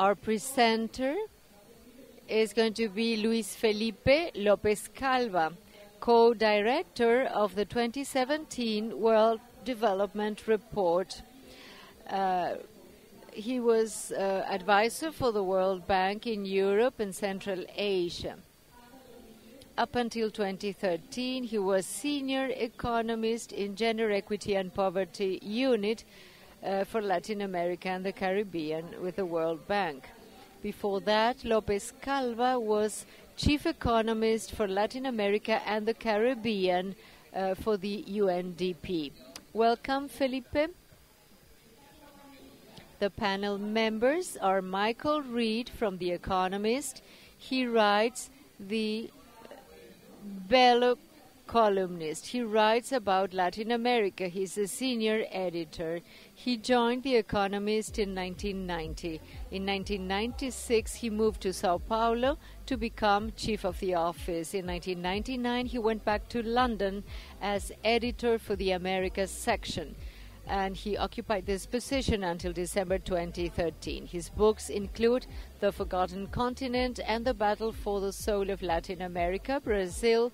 Our presenter is going to be Luis Felipe López Calva, co-director of the 2017 World Development Report. He was advisor for the World Bank in Europe and Central Asia. Up until 2013, he was senior economist in Gender Equity and Poverty Unit for Latin America and the Caribbean with the World Bank. Before that, López Calva was chief economist for Latin America and the Caribbean for the UNDP. Welcome, Felipe. The panel members are Michael Reed from The Economist. He writes the Bello columnist. He writes about Latin America. He's a senior editor. He joined The Economist in 1990. In 1996, he moved to Sao Paulo to become chief of the office. In 1999, he went back to London as editor for the Americas section, and he occupied this position until December 2013. His books include The Forgotten Continent and The Battle for the Soul of Latin America, Brazil,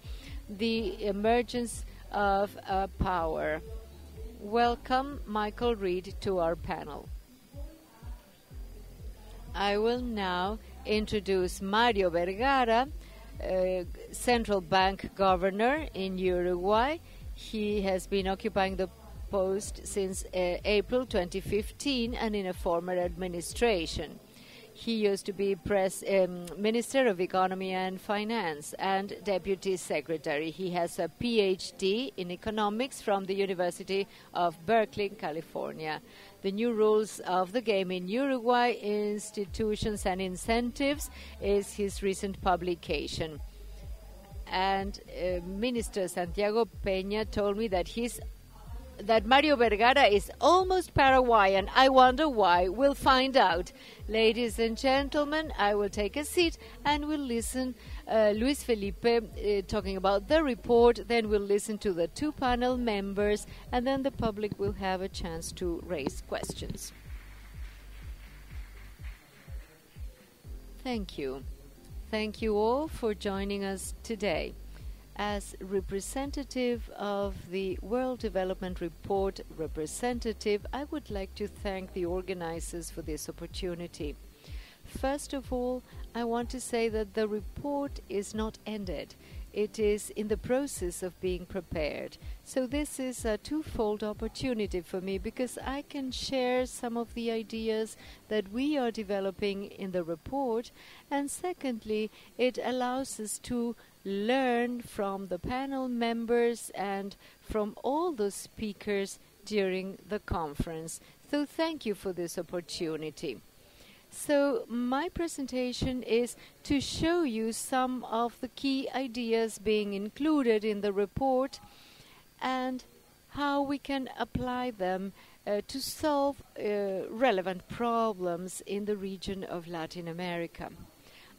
The Emergence of Power. Welcome, Michael Reed, to our panel. I will now introduce Mario Vergara, Central Bank Governor in Uruguay. He has been occupying the post since April 2015 and in a former administration. He used to be Minister of Economy and Finance and Deputy Secretary. He has a PhD in economics from the University of Berkeley, California. The New Rules of the Game in Uruguay, Institutions and Incentives is his recent publication. And Minister Santiago Peña told me that Mario Vergara is almost Paraguayan. I wonder why. We'll find out. Ladies and gentlemen, I will take a seat and we'll listen Luis Felipe talking about the report. Then we'll listen to the two panel members, and then the public will have a chance to raise questions. Thank you. Thank you all for joining us today. As representative of the World Development Report representative, I would like to thank the organizers for this opportunity. First of all, I want to say that the report is not ended. It is in the process of being prepared. So this is a twofold opportunity for me because I can share some of the ideas that we are developing in the report, and secondly, it allows us to learn from the panel members and from all the speakers during the conference. So thank you for this opportunity. So my presentation is to show you some of the key ideas being included in the report and how we can apply them to solve relevant problems in the region of Latin America.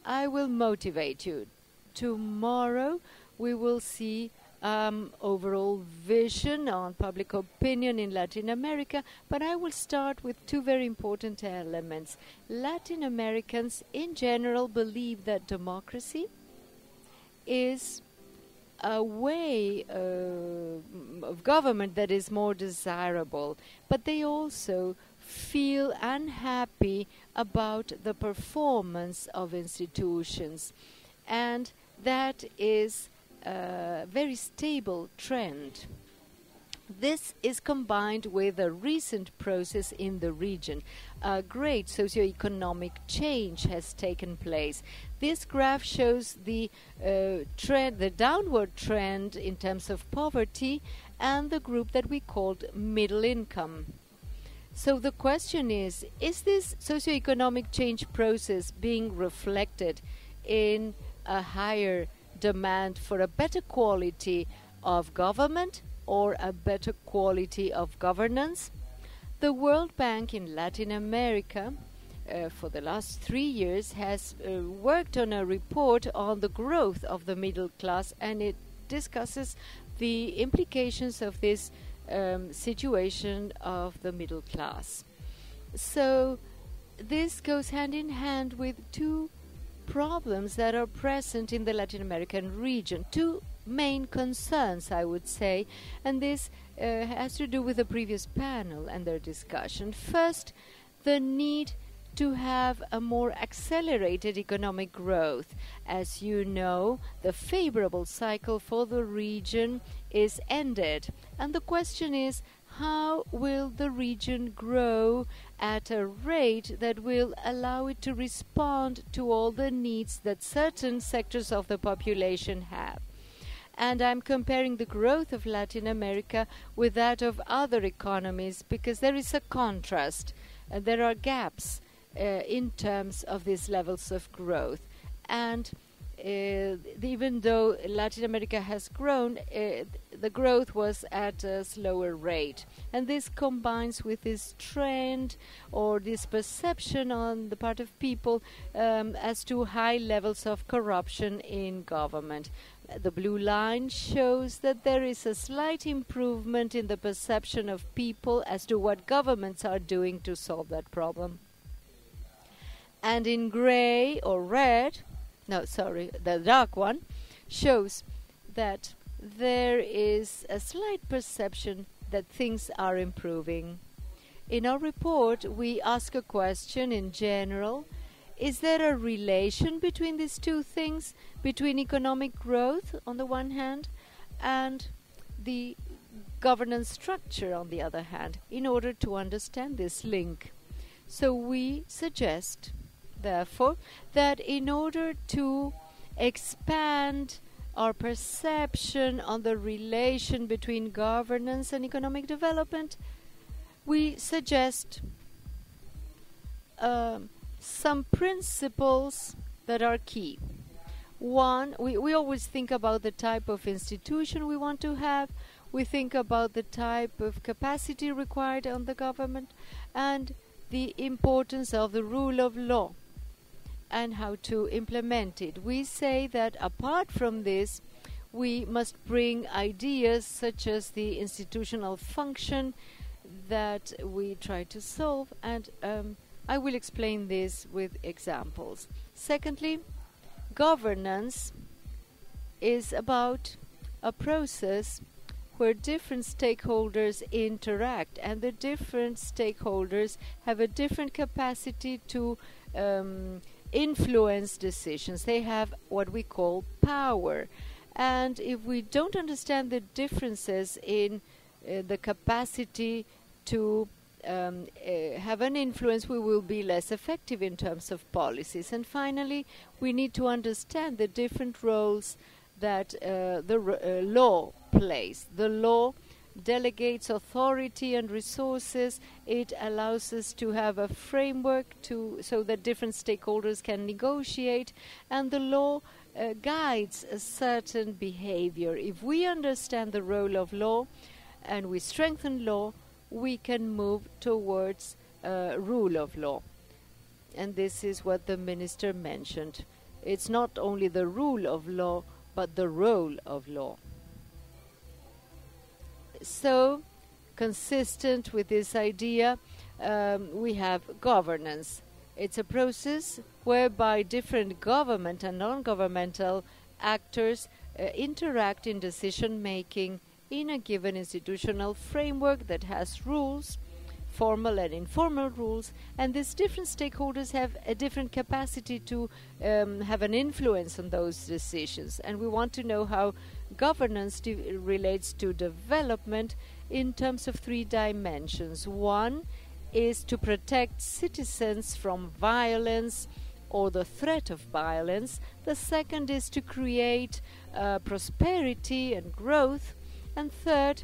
I will motivate you. Tomorrow we will see overall vision on public opinion in Latin America, but I will start with two very important elements. Latin Americans in general believe that democracy is a way of government that is more desirable, but they also feel unhappy about the performance of institutions, and that is a very stable trend. This is combined with a recent process in the region. A great socioeconomic change has taken place. This graph shows the trend, the downward trend in terms of poverty and the group that we called middle income. So the question is this socioeconomic change process being reflected in a higher demand for a better quality of government or a better quality of governance? The World Bank in Latin America for the last 3 years has worked on a report on the growth of the middle class, and it discusses the implications of this situation of the middle class. So this goes hand in hand with two problems that are present in the Latin American region, two main concerns, I would say, and this has to do with the previous panel and their discussion. First, the need to have a more accelerated economic growth. As you know, the favorable cycle for the region is ended, and the question is, how will the region grow at a rate that will allow it to respond to all the needs that certain sectors of the population have? And I'm comparing the growth of Latin America with that of other economies because there is a contrast. There are gaps in terms of these levels of growth. And even though Latin America has grown, the growth was at a slower rate. And this combines with this trend or this perception on the part of people as to high levels of corruption in government. The blue line shows that there is a slight improvement in the perception of people as to what governments are doing to solve that problem. And in gray or red, the dark one, shows that there is a slight perception that things are improving. In our report, we ask a question in general. Is there a relation between these two things, between economic growth on the one hand and the governance structure on the other hand, in order to understand this link? So we suggest, therefore, that in order to expand our perception on the relation between governance and economic development, we suggest some principles that are key. One, we always think about the type of institution we want to have. We think about the type of capacity required on the government and the importance of the rule of law and how to implement it. We say that apart from this, we must bring ideas such as the institutional function that we try to solve, and I will explain this with examples. Secondly, governance is about a process where different stakeholders interact, and the different stakeholders have a different capacity to influence decisions. They have what we call power. And if we don't understand the differences in the capacity to have an influence, we will be less effective in terms of policies. And finally, we need to understand the different roles that the law plays. The law delegates authority and resources. It allows us to have a framework so that different stakeholders can negotiate, and the law guides a certain behavior. If we understand the role of law and we strengthen law, we can move towards rule of law. And this is what the minister mentioned. It's not only the rule of law, but the role of law. So, consistent with this idea, we have governance. It's a process whereby different government and non-governmental actors interact in decision-making in a given institutional framework that has rules, formal and informal rules, and these different stakeholders have a different capacity to have an influence on those decisions. And we want to know how governance relates to development in terms of three dimensions. One is to protect citizens from violence or the threat of violence. The second is to create prosperity and growth. And third,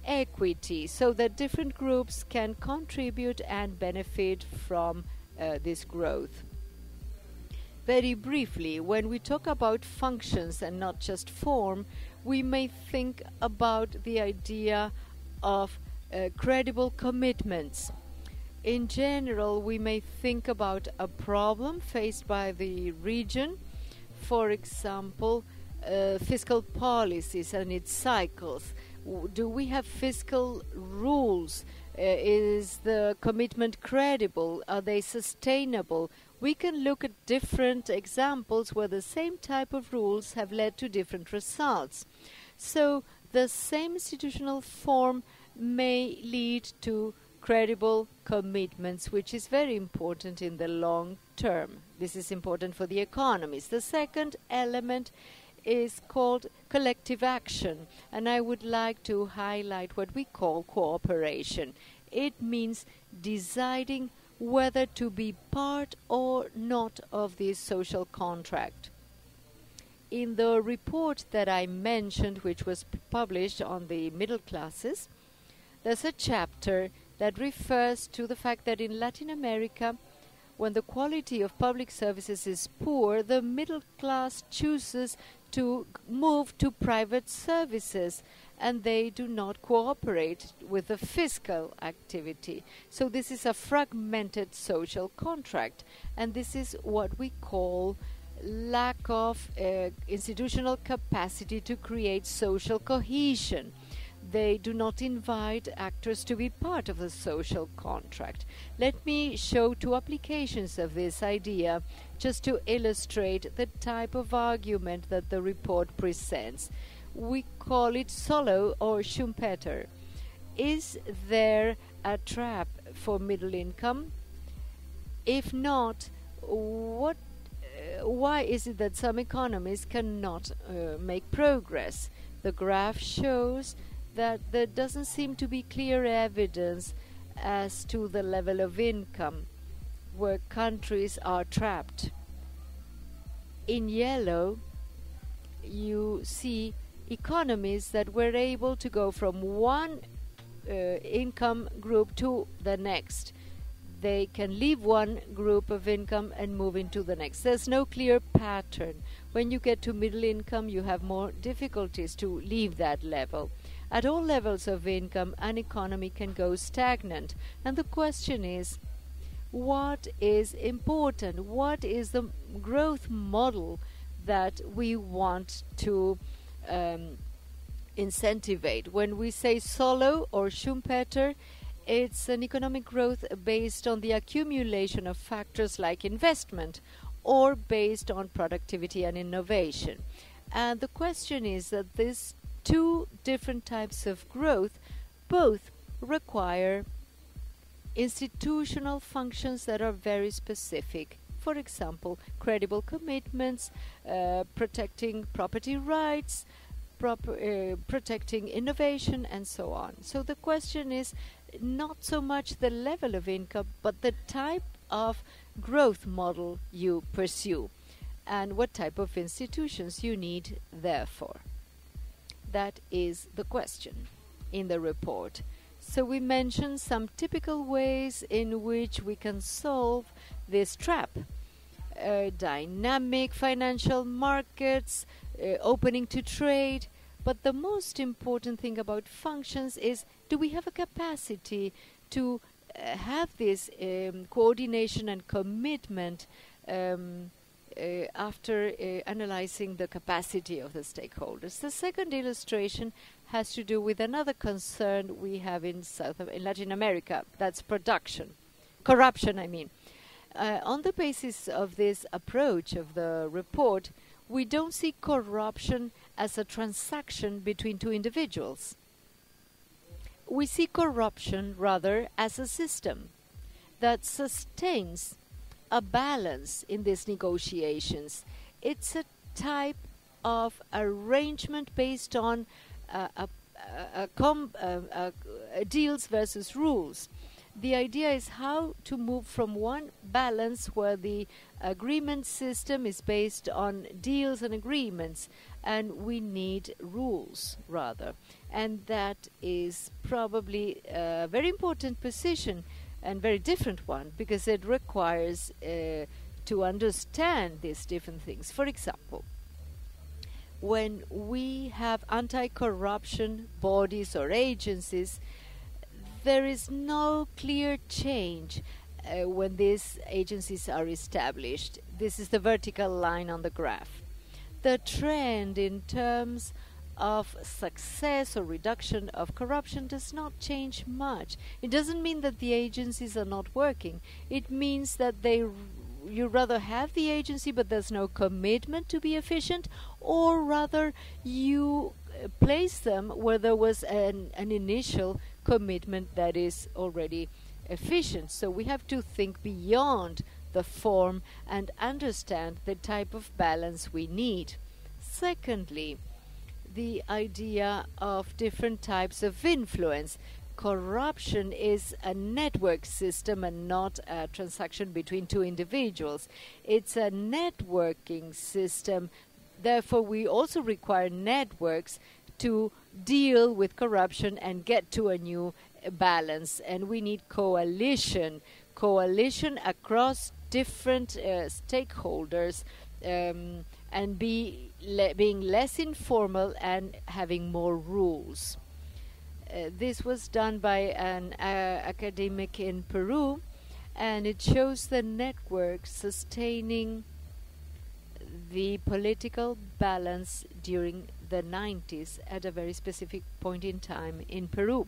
equity, so that different groups can contribute and benefit from this growth. Very briefly, when we talk about functions and not just form, we may think about the idea of credible commitments. In general, we may think about a problem faced by the region, for example, fiscal policies and its cycles. Do we have fiscal rules Is the commitment credible? Are they sustainable? We can look at different examples where the same type of rules have led to different results. So the same institutional form may lead to credible commitments, which is very important in the long term. This is important for the economies. The second element is called collective action, and I would like to highlight what we call cooperation. It means deciding whether to be part or not of this social contract. In the report that I mentioned, which was published on the middle classes, there's a chapter that refers to the fact that in Latin America, when the quality of public services is poor, the middle class chooses to move to private services, and they do not cooperate with the fiscal activity. So this is a fragmented social contract, and this is what we call lack of institutional capacity to create social cohesion. They do not invite actors to be part of the social contract. Let me show two applications of this idea just to illustrate the type of argument that the report presents. We call it solo or Schumpeter. Is there a trap for middle income? If not, why is it that some economies cannot make progress? The graph shows that there doesn't seem to be clear evidence as to the level of income where countries are trapped. In yellow, you see economies that were able to go from one income group to the next. They can leave one group of income and move into the next. There's no clear pattern. When you get to middle income, you have more difficulties to leave that level. At all levels of income, an economy can go stagnant. And the question is, what is important? What is the growth model that we want to incentivate? When we say solo or Schumpeter, it's an economic growth based on the accumulation of factors like investment or based on productivity and innovation. And the question is that these two different types of growth both require institutional functions that are very specific. For example, credible commitments, protecting property rights, protecting innovation, and so on. So the question is not so much the level of income, but the type of growth model you pursue and what type of institutions you need therefore. That is the question in the report. So we mentioned some typical ways in which we can solve this trap. Dynamic financial markets, opening to trade. But the most important thing about functions is, do we have a capacity to have this coordination and commitment after analyzing the capacity of the stakeholders? The second illustration has to do with another concern we have in Latin America. That's corruption, I mean. On the basis of this approach of the report, we don't see corruption as a transaction between two individuals. We see corruption rather as a system that sustains a balance in these negotiations. It's a type of arrangement based on deals versus rules. The idea is how to move from one balance where the agreement system is based on deals and agreements, and we need rules rather. And that is probably a very important position and very different one, because it requires to understand these different things. For example, when we have anti-corruption bodies or agencies, there is no clear change when these agencies are established. This is the vertical line on the graph. The trend in terms of success or reduction of corruption does not change much. It doesn't mean that the agencies are not working. It means that you rather have the agency but there's no commitment to be efficient, or rather you place them where there was an initial commitment that is already efficient. So we have to think beyond the form and understand the type of balance we need. Secondly, the idea of different types of influence. Corruption is a network system and not a transaction between two individuals. It's a networking system. Therefore, we also require networks to deal with corruption and get to a new balance. And we need coalition across different stakeholders, and being less informal and having more rules. This was done by an academic in Peru, and it shows the network sustaining the political balance during the 90s at a very specific point in time in Peru.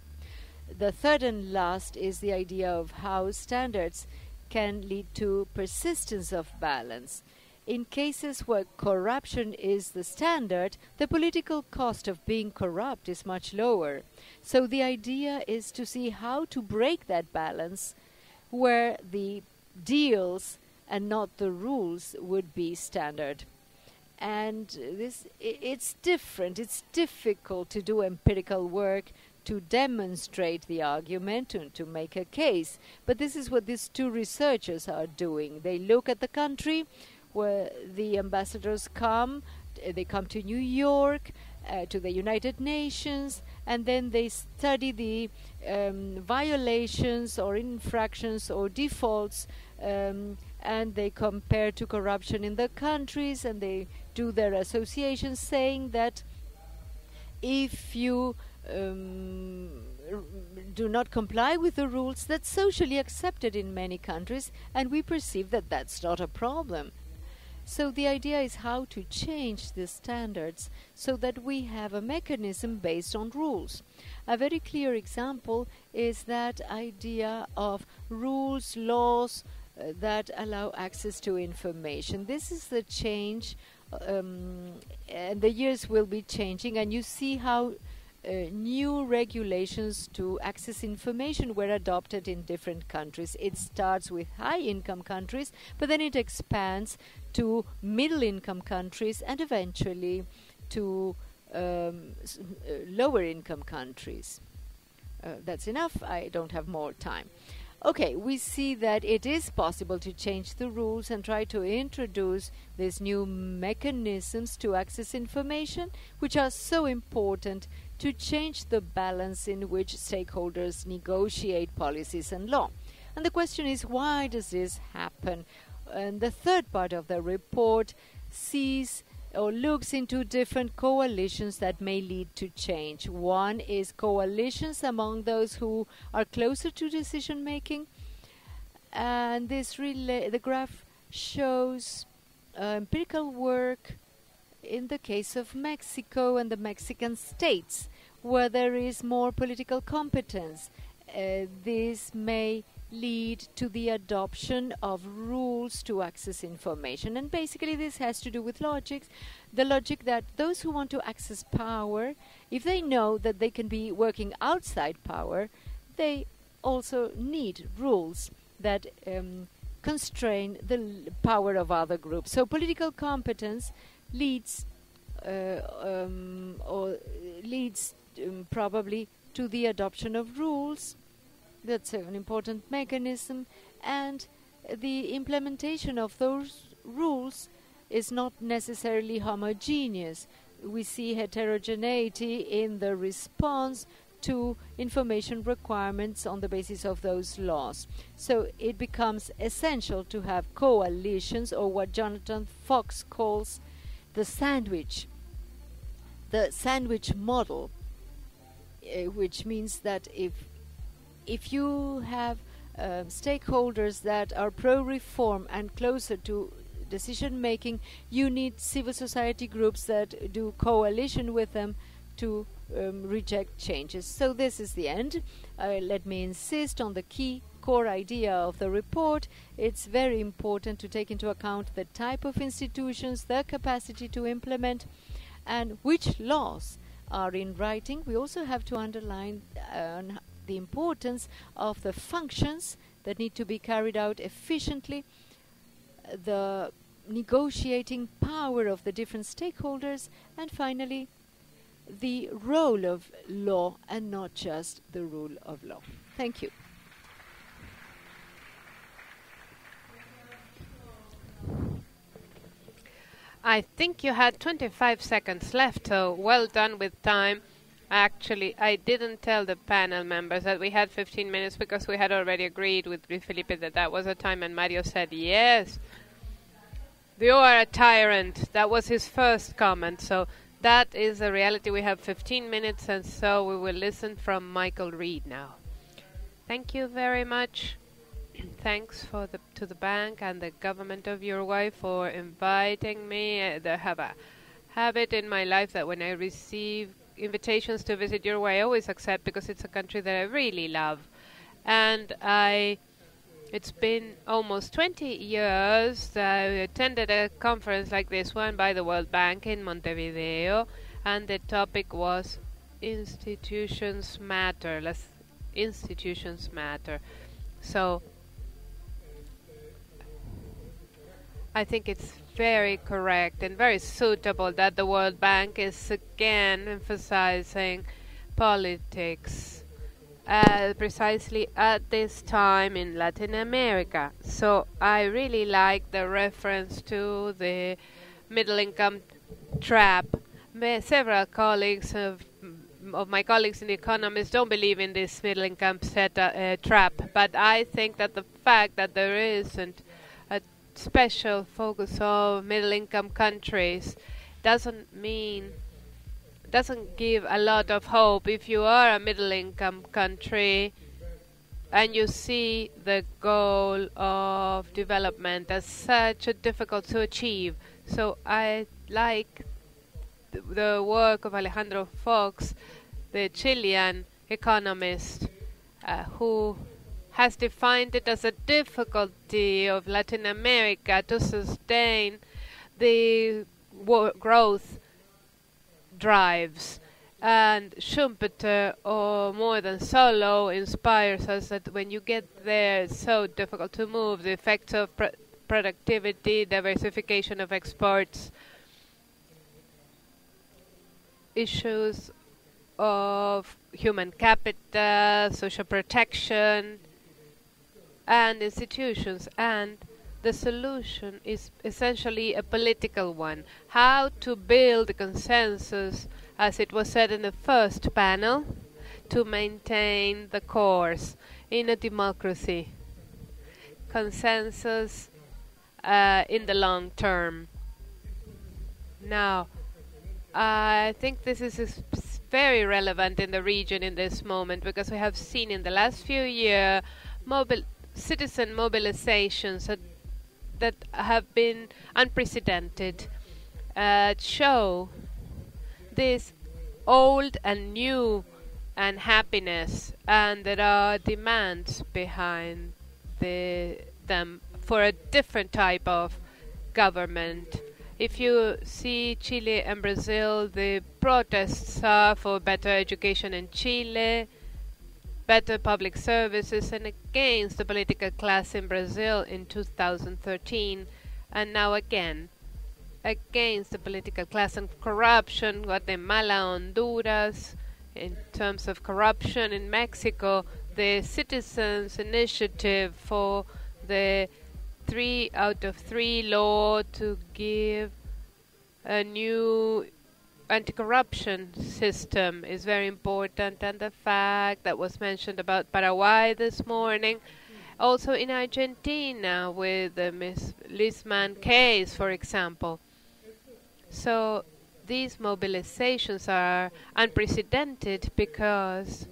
The third and last is the idea of how standards can lead to persistence of balance. In cases where corruption is the standard, the political cost of being corrupt is much lower. So the idea is to see how to break that balance where the deals and not the rules would be standard. And it's different. It's difficult to do empirical work to demonstrate the argument, to make a case. But this is what these two researchers are doing. They look at the country where the ambassadors come. They come to New York, to the United Nations, and then they study the violations or infractions or defaults, and they compare to corruption in the countries, and they do their associations, saying that if you do not comply with the rules, that's socially accepted in many countries, and we perceive that that's not a problem. So the idea is how to change the standards so that we have a mechanism based on rules. A very clear example is that idea of rules, laws that allow access to information. This is the change, and the years will be changing, and you see how new regulations to access information were adopted in different countries. It starts with high-income countries, but then it expands to middle-income countries and eventually to lower-income countries. That's enough. I don't have more time. Okay, we see that it is possible to change the rules and try to introduce these new mechanisms to access information, which are so important to change the balance in which stakeholders negotiate policies and law. And the question is, why does this happen? And the third part of the report sees or looks into different coalitions that may lead to change. One is coalitions among those who are closer to decision making, and the graph shows empirical work in the case of Mexico and the Mexican states, where there is more political competence. This may lead to the adoption of rules to access information. And basically this has to do with logic, the logic that those who want to access power, if they know that they can be working outside power, they also need rules that constrain the power of other groups. So political competence leads probably to the adoption of rules. That's an important mechanism, and the implementation of those rules is not necessarily homogeneous. We see heterogeneity in the response to information requirements on the basis of those laws. So it becomes essential to have coalitions, or what Jonathan Fox calls the sandwich model, which means that if you have stakeholders that are pro-reform and closer to decision-making, you need civil society groups that do coalition with them to reject changes. So this is the end. Let me insist on the key core idea of the report. It's very important to take into account the type of institutions, their capacity to implement, and which laws are in writing. We also have to underline the importance of the functions that need to be carried out efficiently, the negotiating power of the different stakeholders, and finally, the role of law and not just the rule of law. Thank you. I think you had 25 seconds left, so well done with time. Actually, I didn't tell the panel members that we had 15 minutes because we had already agreed with Felipe that that was the time, and Mario said, yes, you are a tyrant. That was his first comment, so that is the reality. We have 15 minutes, and so we will listen from Michael Reed now. Thank you very much. Thanks to the bank and the government of Uruguay for inviting me. I have a habit in my life that when I receive invitations to visit Uruguay, I always accept because it's a country that I really love. And it's been almost 20 years that I attended a conference like this one by the World Bank in Montevideo, and the topic was Institutions Matter. Institutions Matter. So I think it's very correct and very suitable that the World Bank is again emphasizing politics precisely at this time in Latin America. So I really like the reference to the middle income trap. Several colleagues of my colleagues in the economists don't believe in this middle income trap, but I think that the fact that there isn't a special focus of middle-income countries doesn't give a lot of hope. If you are a middle-income country and you see the goal of development as such difficult to achieve, so I like the work of Alejandro Fox, the Chilean economist, who has defined it as a difficulty of Latin America to sustain the growth drives. And Schumpeter, or more than Solo, inspires us that when you get there, it's so difficult to move. The effects of productivity, diversification of exports, issues of human capital, social protection, and institutions. And the solution is essentially a political one. How to build a consensus, as it was said in the first panel, to maintain the course in a democracy. Consensus in the long term. Now, I think this is very relevant in the region in this moment, because we have seen in the last few years citizen mobilizations that have been unprecedented, show this old and new and happiness, and there are demands behind them for a different type of government. If you see Chile and Brazil, the protests are for better education in Chile, better public services, and against the political class in Brazil in 2013, and now again against the political class and corruption. Guatemala, Honduras, in terms of corruption in Mexico, the Citizens Initiative for the 3 out of 3 law to give a new anti-corruption system is very important, and the fact that was mentioned about Paraguay this morning, also in Argentina with the Miss Lisman case, for example. So these mobilizations are unprecedented because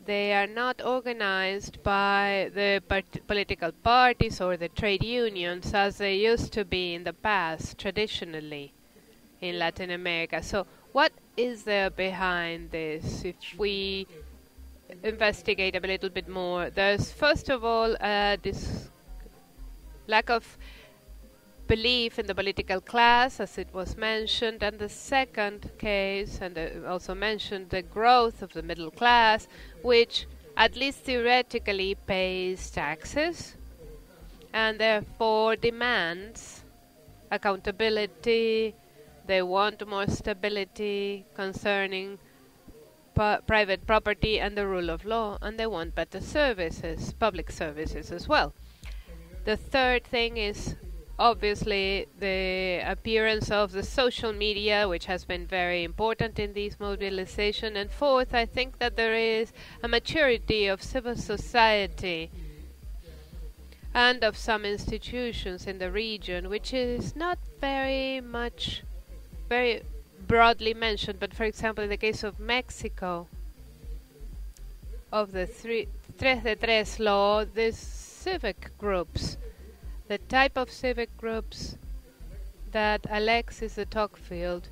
they are not organized by the political parties or the trade unions as they used to be in the past, traditionally, in Latin America. So what is there behind this? If we investigate a little bit more, there's first of all this lack of belief in the political class, as it was mentioned, and the second case, and also mentioned the growth of the middle class, which at least theoretically pays taxes and therefore demands accountability. They want more stability concerning private property and the rule of law, and they want better services, public services as well. The third thing is obviously the appearance of the social media, which has been very important in these mobilization. And fourth, I think that there is a maturity of civil society and of some institutions in the region, which is not very broadly mentioned. But for example, in the case of Mexico, of the 3 de 3 law, there's civic groups. The type of civic groups that Alexis de Tocqueville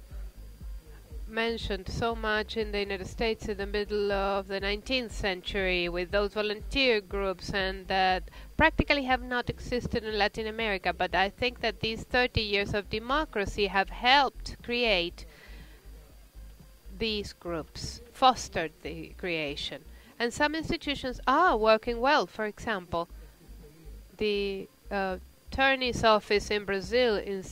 mentioned so much in the United States in the middle of the 19th century, with those volunteer groups, and that practically have not existed in Latin America. But I think that these 30 years of democracy have helped create these groups, fostered the creation. And some institutions are working well. For example, the attorney's office in Brazil, in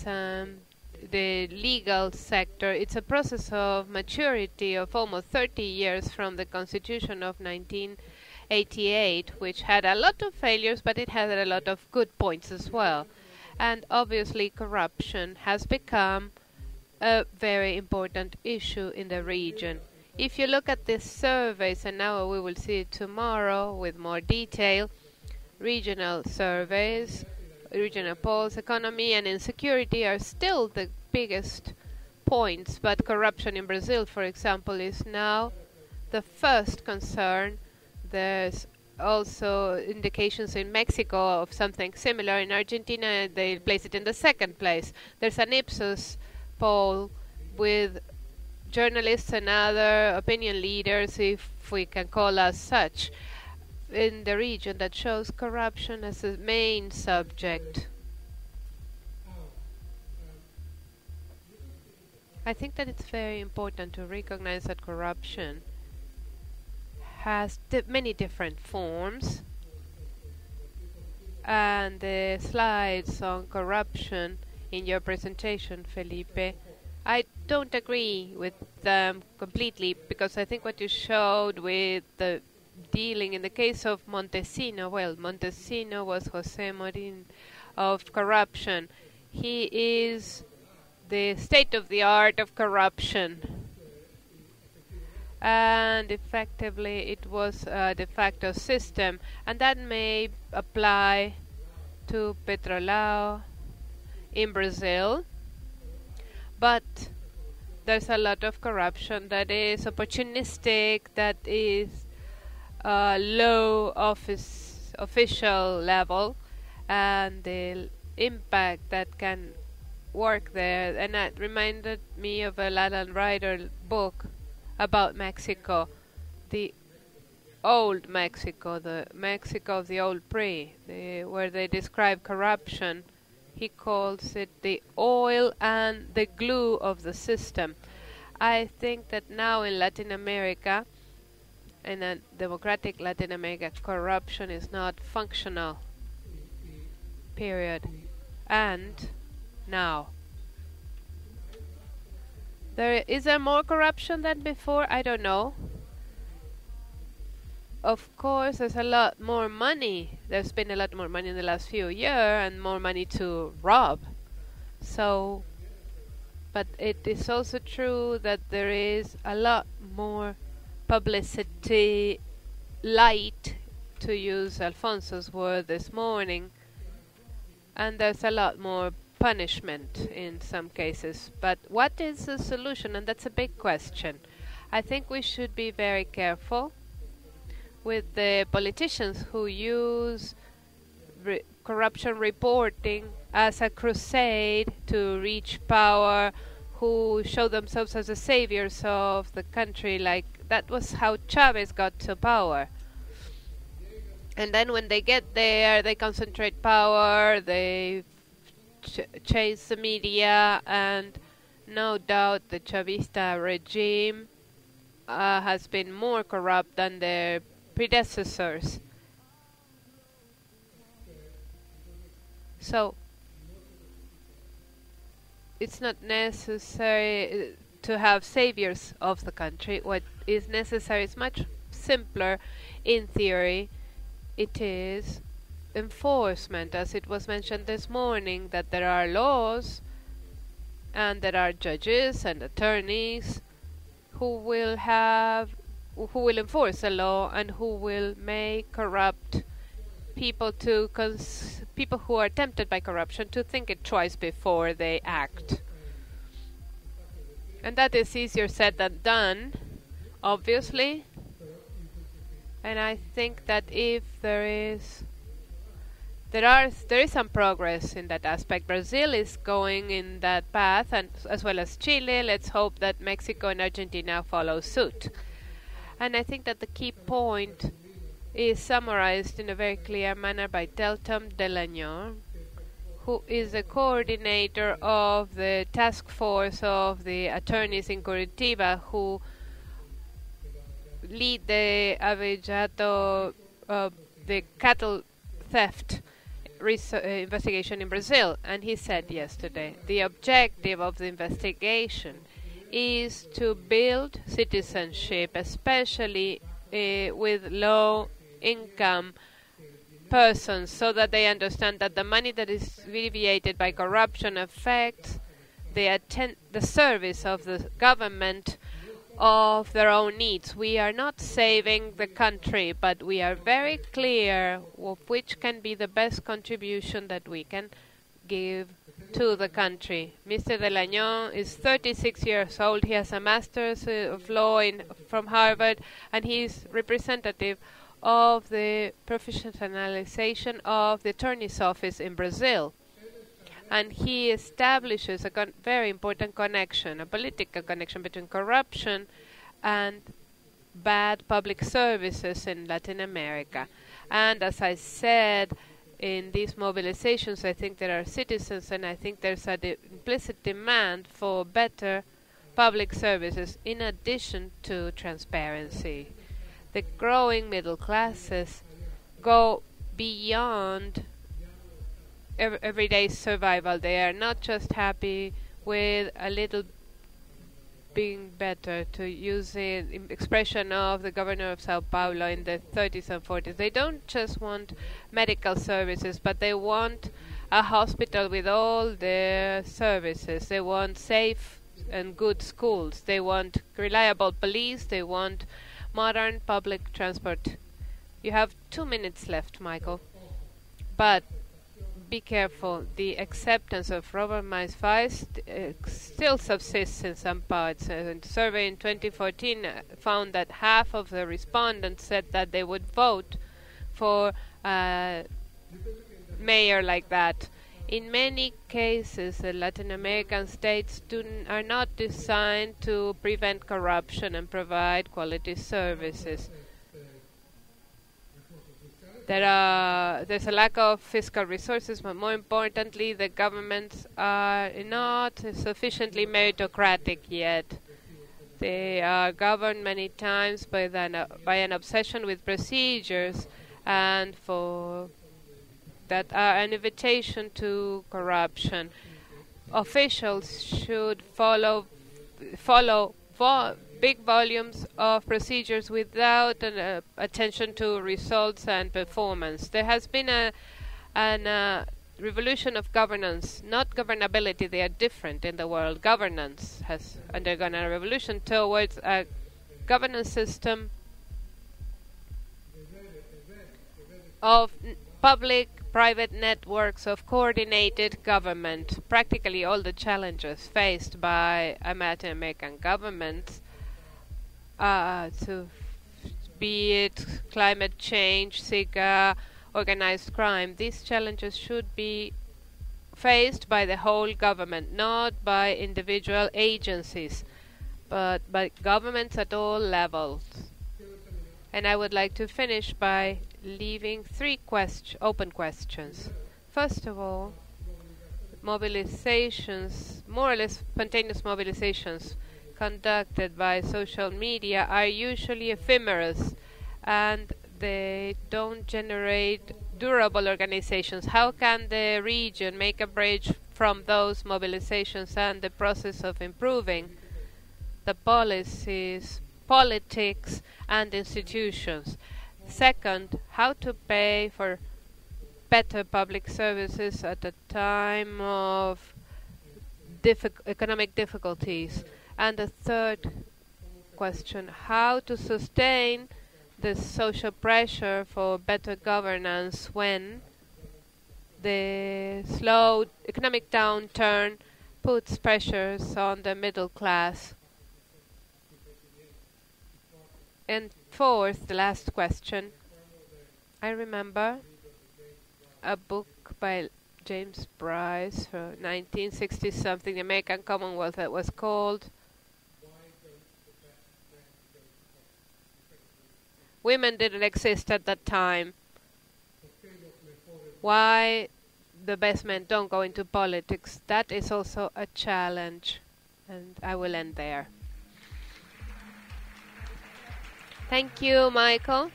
the legal sector, it's a process of maturity of almost 30 years from the Constitution of 1988, which had a lot of failures, but it had a lot of good points as well. And obviously corruption has become a very important issue in the region. If you look at these surveys, and now we will see it tomorrow with more detail, regional surveys, regional polls, economy and insecurity are still the biggest points, but corruption in Brazil, for example, is now the first concern. There's also indications in Mexico of something similar. In Argentina, they place it in the second place. There's an Ipsos poll with journalists and other opinion leaders, if we can call us such, in the region that shows corruption as a main subject. I think that it's very important to recognize that corruption has many different forms, and the slides on corruption in your presentation, Felipe, I don't agree with them completely, because I think what you showed with the dealing in the case of Montesino, well, Montesino was José Morin of corruption. He is the state of the art of corruption, and effectively it was a de facto system, and that may apply to Petrolao in Brazil, but there's a lot of corruption that is opportunistic, that is low official level, and the impact that can work there. And that reminded me of a Alan Ryder book about Mexico, the old Mexico, the Mexico of the old where they describe corruption. He calls it the oil and the glue of the system. I think that now in Latin America, in a democratic Latin America, corruption is not functional, period. And now, is there more corruption than before? I don't know. Of course, there's a lot more money. There's been a lot more money in the last few years, and more money to rob. So, but it is also true that there is a lot more publicity, light, to use Alfonso's word this morning, and there's a lot more punishment in some cases. But what is the solution? And that's a big question. I think we should be very careful with the politicians who use corruption reporting as a crusade to reach power, who show themselves as the saviors of the country. Like that was how Chavez got to power. And then when they get there, they concentrate power, they chase the media, and no doubt the Chavista regime has been more corrupt than their predecessors. So it's not necessary to have saviors of the country. What is necessary is much simpler in theory. It is enforcement, as it was mentioned this morning, that there are laws and there are judges and attorneys who will enforce the law and who will make corrupt people people who are tempted by corruption to think it twice before they act. And that is easier said than done, obviously. And I think that if there is some progress in that aspect. Brazil is going in that path, and as well as Chile. Let's hope that Mexico and Argentina follow suit. And I think that the key point is summarized in a very clear manner by Deltam Delagnon, who is the coordinator of the task force of the attorneys in Curitiba who lead the Avejato, the cattle theft investigation in Brazil. And he said yesterday, the objective of the investigation is to build citizenship, especially with low-income persons, so that they understand that the money that is deviated by corruption affects the service of the government of their own needs. We are not saving the country, but we are very clear of which can be the best contribution that we can give to the country. Mr. Delagnon is 36 years old. He has a master's of law from Harvard, and he is representative of the professionalization of the attorney's office in Brazil. And he establishes a very important connection, a political connection between corruption and bad public services in Latin America. And as I said, in these mobilizations, I think there are citizens, and I think there's an implicit demand for better public services in addition to transparency. The growing middle classes go beyond everyday survival. They are not just happy with a little being better, to use the expression of the governor of Sao Paulo in the 30s and 40s. They don't just want medical services, but they want a hospital with all their services. They want safe and good schools. They want reliable police. They want modern public transport. You have 2 minutes left, Michael. But be careful. The acceptance of Robert's vice still subsists in some parts. A survey in 2014 found that half of the respondents said that they would vote for a mayor like that. In many cases, the Latin American states are not designed to prevent corruption and provide quality services. There's a lack of fiscal resources, but more importantly, the governments are not sufficiently meritocratic yet. They are governed many times by an obsession with procedures, and that are an invitation to corruption. Officials should follow big volumes of procedures without attention to results and performance. There has been a revolution of governance, not governability. They are different in the world. Governance has undergone a revolution towards a governance system of public-private networks of coordinated government. Practically all the challenges faced by Latin American governments, be it climate change, SIGA, organized crime, these challenges should be faced by the whole government, not by individual agencies, but by governments at all levels. And I would like to finish by leaving three open questions. First of all, mobilizations, more or less spontaneous mobilizations conducted by social media are usually ephemeral and they don't generate durable organizations. How can the region make a bridge from those mobilizations and the process of improving the policies, politics, and institutions? Second, how to pay for better public services at a time of economic difficulties? And the third question, how to sustain the social pressure for better governance when the slow economic downturn puts pressures on the middle class? And fourth, the last question, I remember a book by James Bryce from 1960-something, the American Commonwealth, that was called Women Didn't Exist at That Time. Why the best men don't go into politics. That is also a challenge. And I will end there. Thank you, Michael.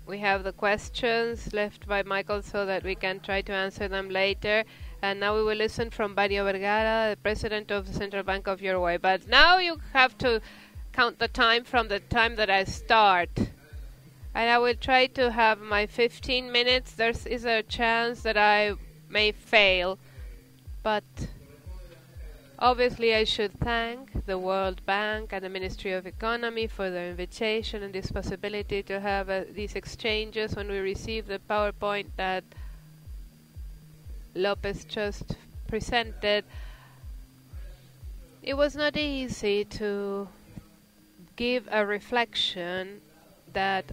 We have the questions left by Michael so that we can try to answer them later. And now we will listen from Mario Vergara, the president of the Central Bank of Uruguay. But now you have to count the time from the time that I start. And I will try to have my 15 minutes. There is a chance that I may fail. But obviously I should thank the World Bank and the Ministry of Economy for their invitation and this possibility to have these exchanges. When we received the PowerPoint that Lopez just presented, it was not easy to give a reflection that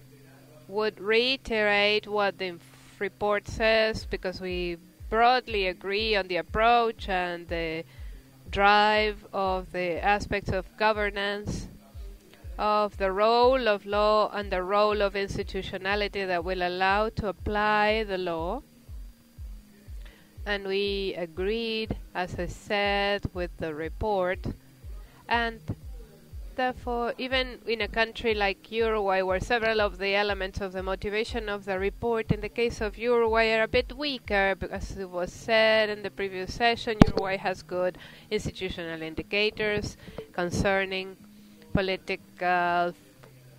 would reiterate what the report says, because we broadly agree on the approach and the drive of the aspects of governance, of the role of law and the role of institutionality that will allow to apply the law. And we agreed, as I said, with the report. And therefore, even in a country like Uruguay, where several of the elements of the motivation of the report in the case of Uruguay are a bit weaker, because it was said in the previous session, Uruguay has good institutional indicators concerning political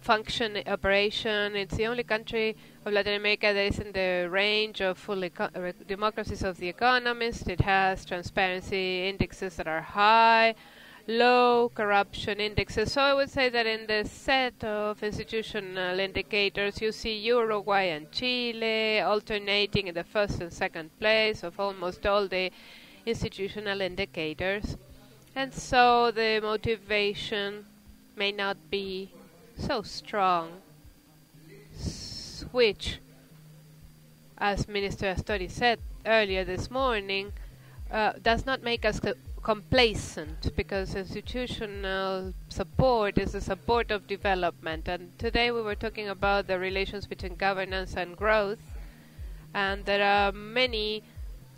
function, operation. It's the only country of Latin America that is in the range of full democracies of the economist. It has transparency indexes that are high, low corruption indexes. So I would say that in the set of institutional indicators, you see Uruguay and Chile alternating in the first and second place of almost all the institutional indicators. And so the motivation may not be so strong, which, as Minister Astori said earlier this morning, does not make us complacent, because institutional support is the support of development. And today we were talking about the relations between governance and growth, and there are many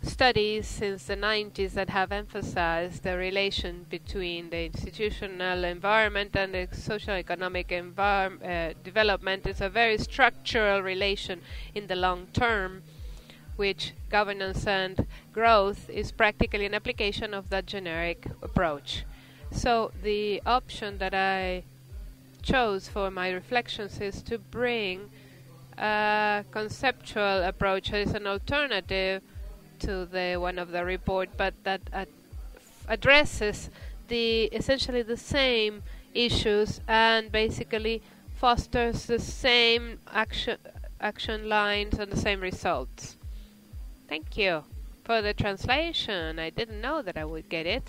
studies since the 90s that have emphasized the relation between the institutional environment and the social economic development. It's a very structural relation in the long term, which governance and growth is practically an application of that generic approach. So the option that I chose for my reflections is to bring a conceptual approach that is an alternative to the one of the report, but that addresses essentially the same issues and basically fosters the same action lines and the same results. Thank you for the translation. I didn't know that I would get it,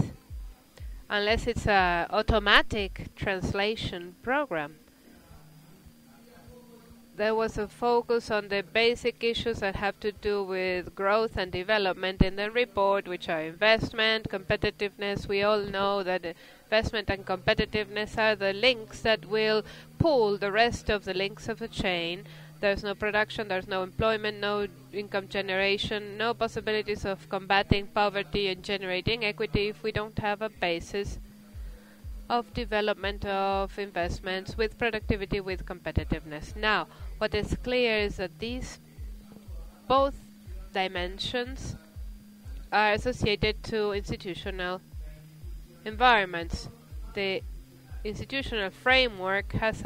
unless it's an automatic translation program. there was a focus on the basic issues that have to do with growth and development in the report, which are investment, competitiveness. We all know that investment and competitiveness are the links that will pull the rest of the links of the chain. There's no production, there's no employment, no income generation, no possibilities of combating poverty and generating equity if we don't have a basis of development of investments with productivity, with competitiveness. Now, what is clear is that these both dimensions are associated to institutional environments. The institutional framework has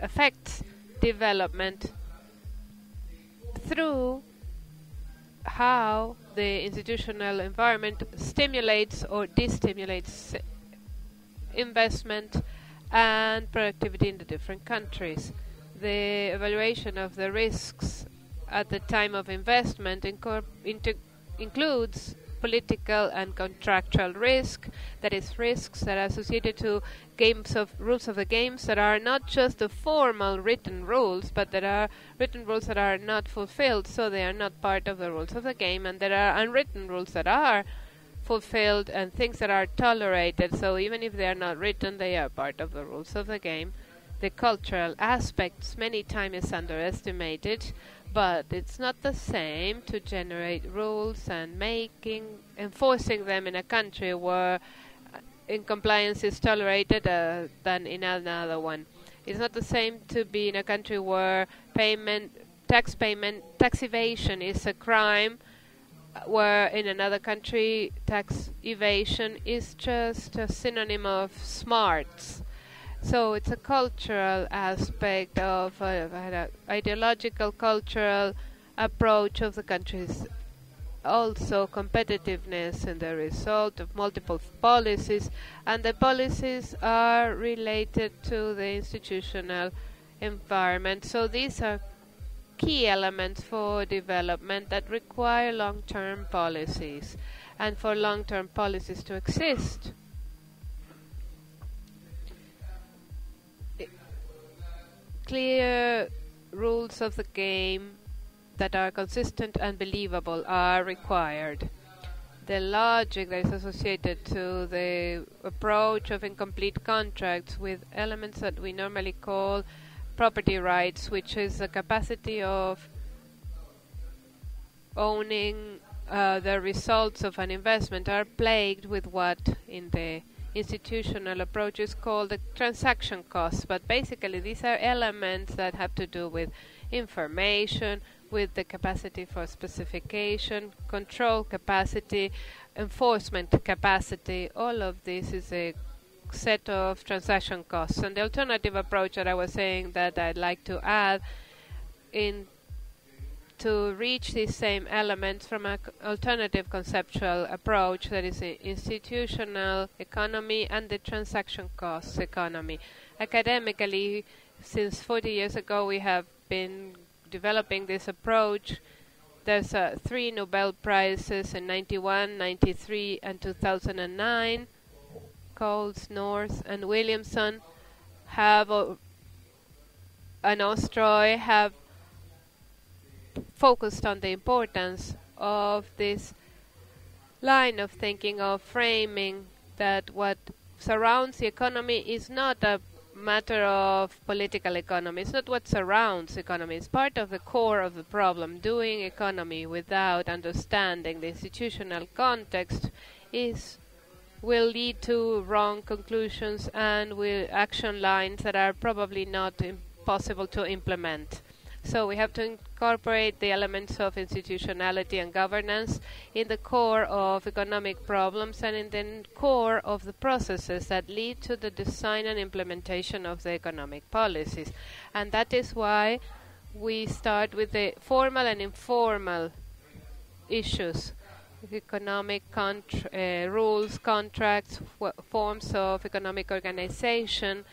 affects development through how the institutional environment stimulates or destimulates investment and productivity in the different countries. The evaluation of the risks at the time of investment includes political and contractual risk, that is, risks that are associated to rules of the games that are not just the formal written rules, but that are written rules that are not fulfilled, so they are not part of the rules of the game, and there are unwritten rules that are fulfilled and things that are tolerated, so even if they are not written, they are part of the rules of the game. The cultural aspects many times is underestimated, but it's not the same to generate rules and enforcing them in a country where incompliance is tolerated than in another one. It's not the same to be in a country where tax evasion is a crime, where in another country tax evasion is just a synonym of smarts. So it's a cultural aspect of an ideological, cultural approach of the countries. Also competitiveness and the result of multiple policies, and the policies are related to the institutional environment. So these are key elements for development that require long-term policies. And for long-term policies to exist, clear rules of the game that are consistent and believable are required. The logic that is associated to the approach of incomplete contracts with elements that we normally call property rights, which is the capacity of owning the results of an investment, are plagued with what in the institutional approach is called the transaction costs. But basically these are elements that have to do with information, with the capacity for specification, control capacity, enforcement capacity. All of this is a set of transaction costs. And the alternative approach that I was saying that I'd like to add in to reach these same elements from an alternative conceptual approach, that is the institutional economy and the transaction costs economy. Academically, since 40 years ago, we have been developing this approach. There's 3 Nobel Prizes in 91, 93, and 2009. Coles, North, and Williamson and Ostroy have focused on the importance of this line of thinking, of framing that what surrounds the economy is not a matter of political economy. It's not what surrounds economy. It's part of the core of the problem. Doing economy without understanding the institutional context will lead to wrong conclusions and will action lines that are probably not possible to implement. So we have to incorporate the elements of institutionality and governance in the core of economic problems and in the core of the processes that lead to the design and implementation of the economic policies. And that is why we start with the formal and informal issues, economic rules, contracts, forms of economic organization,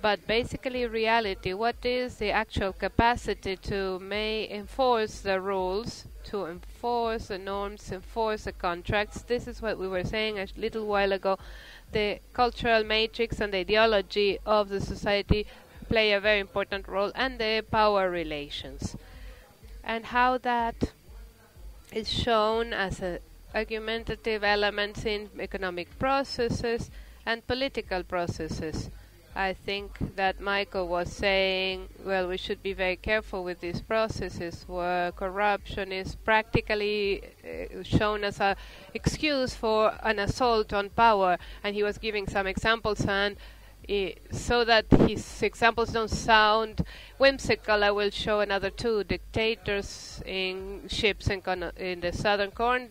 but basically reality. What is the actual capacity to enforce the rules, to enforce the norms, enforce the contracts? This is what we were saying a little while ago. The cultural matrix and the ideology of the society play a very important role, and the power relations, and how that is shown as a argumentative elements in economic processes and political processes. I think that Michael was saying, well, we should be very careful with these processes where corruption is practically shown as an excuse for an assault on power. And he was giving some examples, and so that his examples don't sound whimsical, I will show another two dictators in ships in the Southern Corn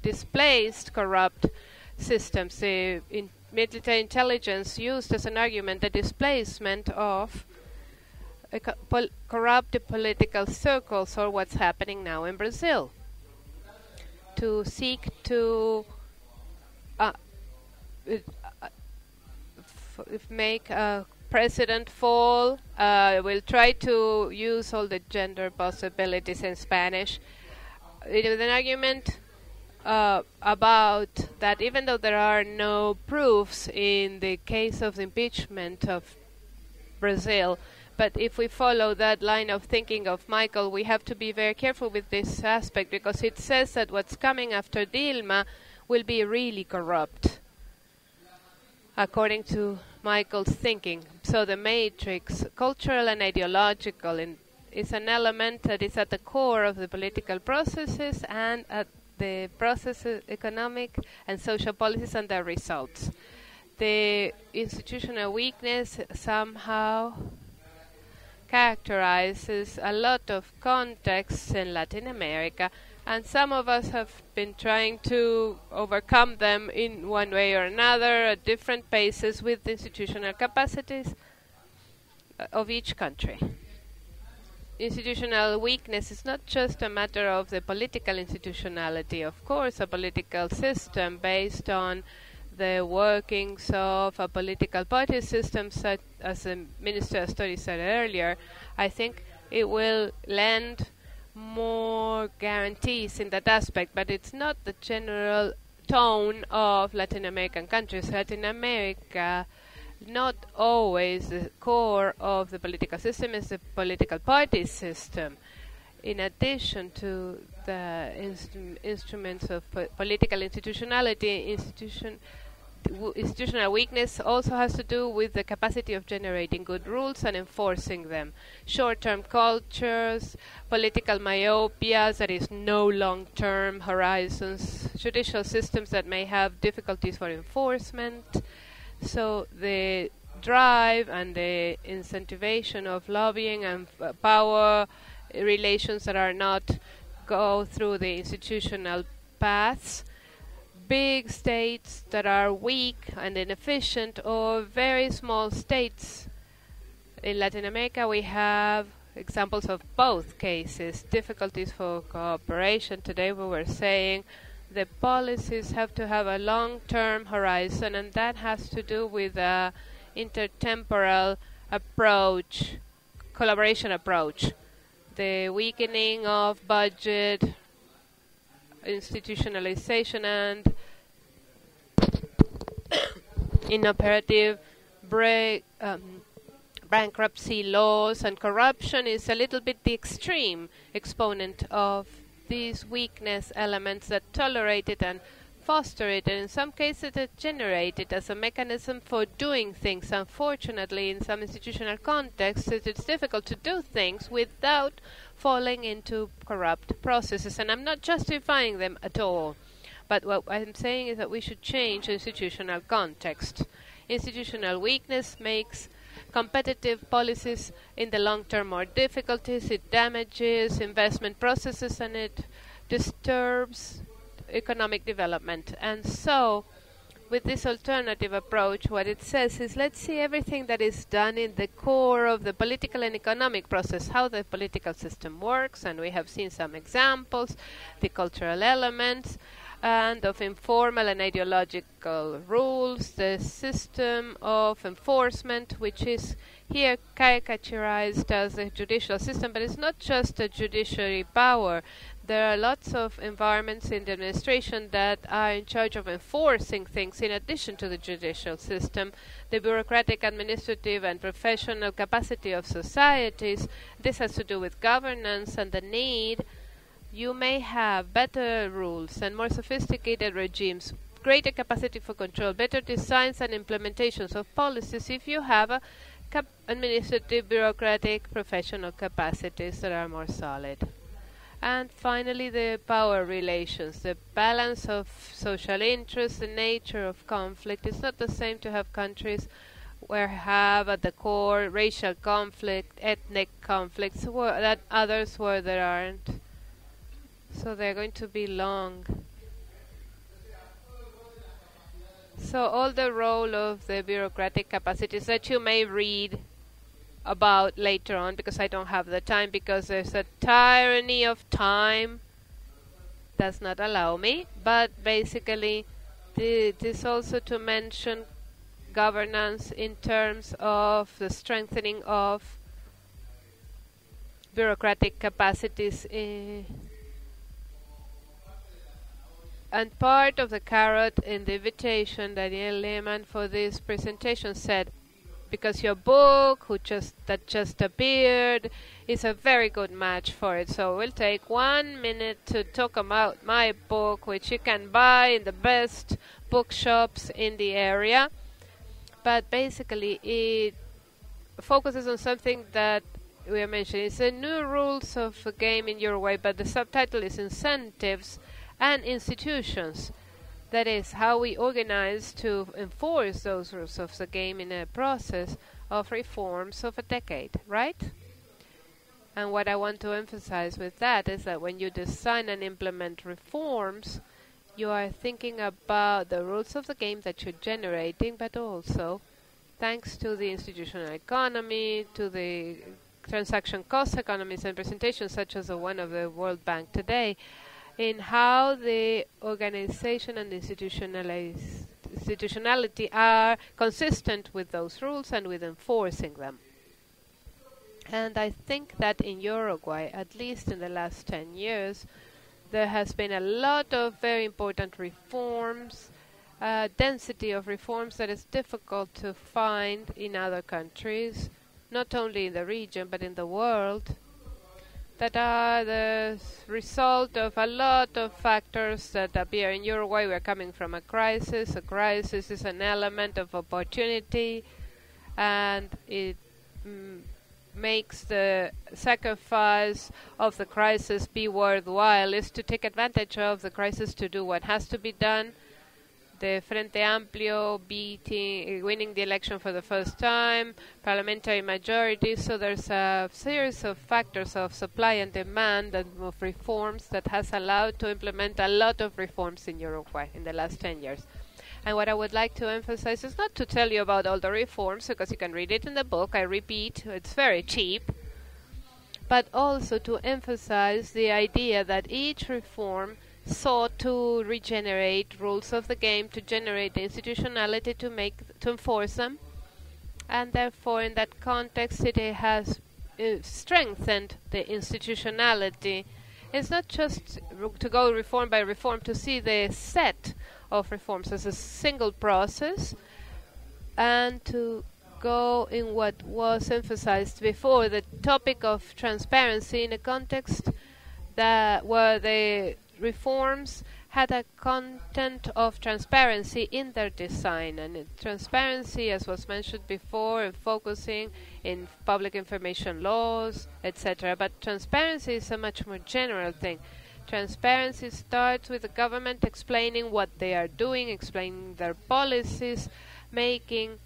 displaced corrupt systems. In military intelligence used as an argument the displacement of corrupt political circles, or what's happening now in Brazil, to seek to make a president fall. We'll try to use all the gender possibilities in Spanish. It was an argument about that even though there are no proofs in the case of the impeachment of Brazil, but if we follow that line of thinking of Michael, we have to be very careful with this aspect, because it says that what's coming after Dilma will be really corrupt, according to Michael's thinking. So the matrix, cultural and ideological, is an element that is at the core of the political processes and at the processes, economic and social policies and their results. The institutional weakness somehow characterizes a lot of contexts in Latin America, and some of us have been trying to overcome them in one way or another at different paces with the institutional capacities of each country. Institutional weakness is not just a matter of the political institutionality. Of course, a political system based on the workings of a political party system, such as the Minister of Studies said earlier, I think it will lend more guarantees in that aspect, but it's not the general tone of Latin American countries. Latin America, not always the core of the political system is the political party system. In addition to the instruments of political institutionality, institutional weakness also has to do with the capacity of generating good rules and enforcing them. Short-term cultures, political myopias, that is no long-term horizons, judicial systems that may have difficulties for enforcement. So the drive and the incentivation of lobbying and power relations that are not go through the institutional paths, big states that are weak and inefficient, or very small states. In Latin America we have examples of both cases, difficulties for cooperation. Today we were saying the policies have to have a long-term horizon, and that has to do with an intertemporal approach, collaboration approach. The weakening of budget, institutionalization, and inoperative bankruptcy laws and corruption is a little bit the extreme exponent of these weakness elements that tolerate it and foster it, and in some cases that generate it as a mechanism for doing things. Unfortunately, in some institutional contexts, it's difficult to do things without falling into corrupt processes, and I'm not justifying them at all. But what I'm saying is that we should change institutional context. Institutional weakness makes competitive policies in the long term more difficulties, it damages investment processes, and it disturbs economic development. And so, with this alternative approach, what it says is, let's see everything that is done in the core of the political and economic process, how the political system works, and we have seen some examples, the cultural elements, and of informal and ideological rules, the system of enforcement, which is here caricaturized as the judicial system, but it's not just a judiciary power. there are lots of environments in the administration that are in charge of enforcing things in addition to the judicial system. The bureaucratic, administrative, and professional capacity of societies, this has to do with governance and the need. You may have better rules and more sophisticated regimes, greater capacity for control, better designs and implementations of policies if you have a administrative, bureaucratic, professional capacities that are more solid. And finally, the power relations, the balance of social interests, the nature of conflict. It's not the same to have countries where have at the core racial conflict, ethnic conflicts, that others where there aren't. So they're going to be long. So all the role of the bureaucratic capacities that you may read about later on, because I don't have the time, because there's a tyranny of time does not allow me. But basically it is also to mention governance in terms of the strengthening of bureaucratic capacities. And part of the carrot in the invitation Daniel Lehmann for this presentation said, because your book that just appeared is a very good match for it. So we'll take 1 minute to talk about my book, which you can buy in the best bookshops in the area. But basically it focuses on something that we are mentioning. It's the new rules of the game in Uruguay, but the subtitle is Incentives and Institutions. That is how we organize to enforce those rules of the game in a process of reforms of a decade, right? And what I want to emphasize with that is that when you design and implement reforms, you are thinking about the rules of the game that you're generating, but also, thanks to the institutional economy, to the transaction cost economies and presentations such as the one of the World Bank today, in how the organization and institutionality are consistent with those rules and with enforcing them. And I think that in Uruguay, at least in the last 10 years, there has been a lot of very important reforms, density of reforms that is difficult to find in other countries, not only in the region but in the world, that are the result of a lot of factors that appear in Uruguay. We're coming from a crisis. A crisis is an element of opportunity, and it makes the sacrifice of the crisis be worthwhile, is to take advantage of the crisis to do what has to be done. The Frente Amplio winning the election for the first time, parliamentary majority, so there's a series of factors of supply and demand and of reforms that has allowed to implement a lot of reforms in Uruguay in the last 10 years. And what I would like to emphasize is not to tell you about all the reforms, because you can read it in the book. I repeat, it's very cheap. But also to emphasize the idea that each reform sought to regenerate rules of the game, to generate the institutionality, to enforce them, and therefore in that context it has strengthened the institutionality. It's not just to go reform by reform, to see the set of reforms as a single process, and to go in what was emphasized before, the topic of transparency in a context that where the reforms had a content of transparency in their design, and transparency, as was mentioned before, and focusing in public information laws, etc. But transparency is a much more general thing. Transparency starts with the government explaining what they are doing, explaining their policies, making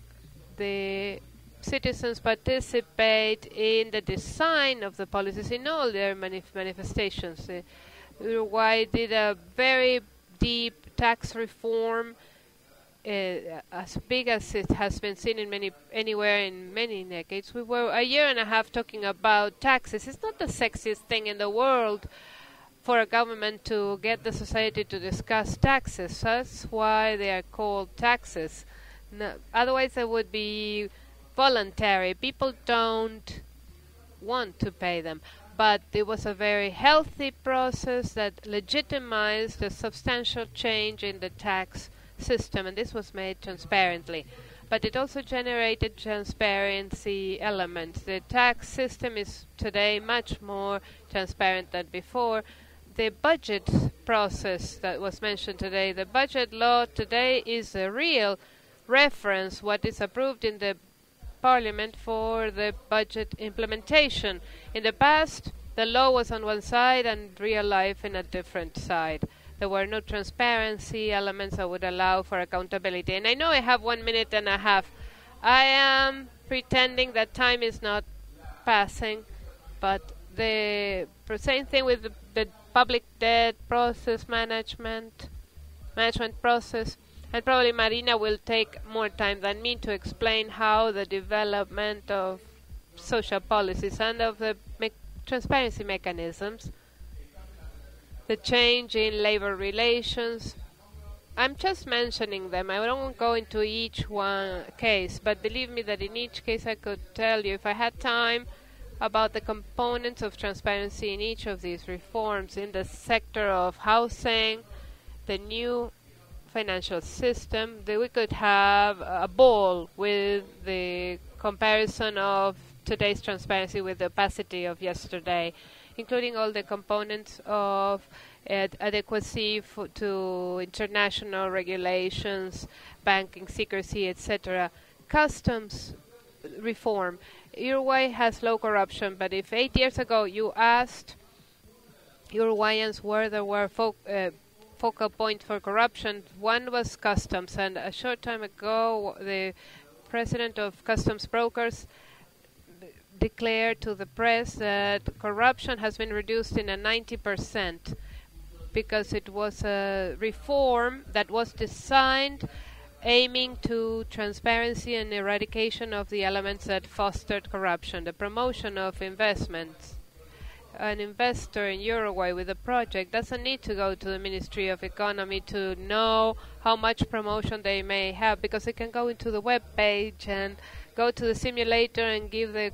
the citizens participate in the design of the policies in all their manifestations. Uruguay did a very deep tax reform, as big as it has been seen in anywhere in many decades. We were a year and a half talking about taxes. It's not the sexiest thing in the world for a government to get the society to discuss taxes. That's why they are called taxes. No, otherwise they would be voluntary. People don't want to pay them. but it was a very healthy process that legitimized a substantial change in the tax system, and this was made transparently. But it also generated transparency elements. The tax system is today much more transparent than before. The budget process that was mentioned today, the budget law today is a real reference, what is approved in the Parliament for the budget implementation. In the past, the law was on one side and real life in a different side. There were no transparency elements that would allow for accountability. And I know I have 1 minute and a half. I am pretending that time is not passing, but the same thing with the public debt process management process. And probably Marina will take more time than me to explain how the development of social policies and of the transparency mechanisms, the change in labor relations. I'm just mentioning them. I won't go into each one case, but believe me that in each case I could tell you, if I had time, about the components of transparency in each of these reforms in the sector of housing, the new financial system, that we could have a ball with the comparison of today's transparency with the opacity of yesterday, including all the components of adequacy to international regulations, banking secrecy, etc. Customs reform. Uruguay has low corruption, but if 8 years ago you asked Uruguayans where there were focal point for corruption, one was customs, and a short time ago the president of customs brokers declared to the press that corruption has been reduced in a 90% because it was a reform that was designed aiming to transparency and eradication of the elements that fostered corruption, the promotion of investments. An investor in Uruguay with a project doesn't need to go to the Ministry of Economy to know how much promotion they may have, because they can go into the web page and go to the simulator and give the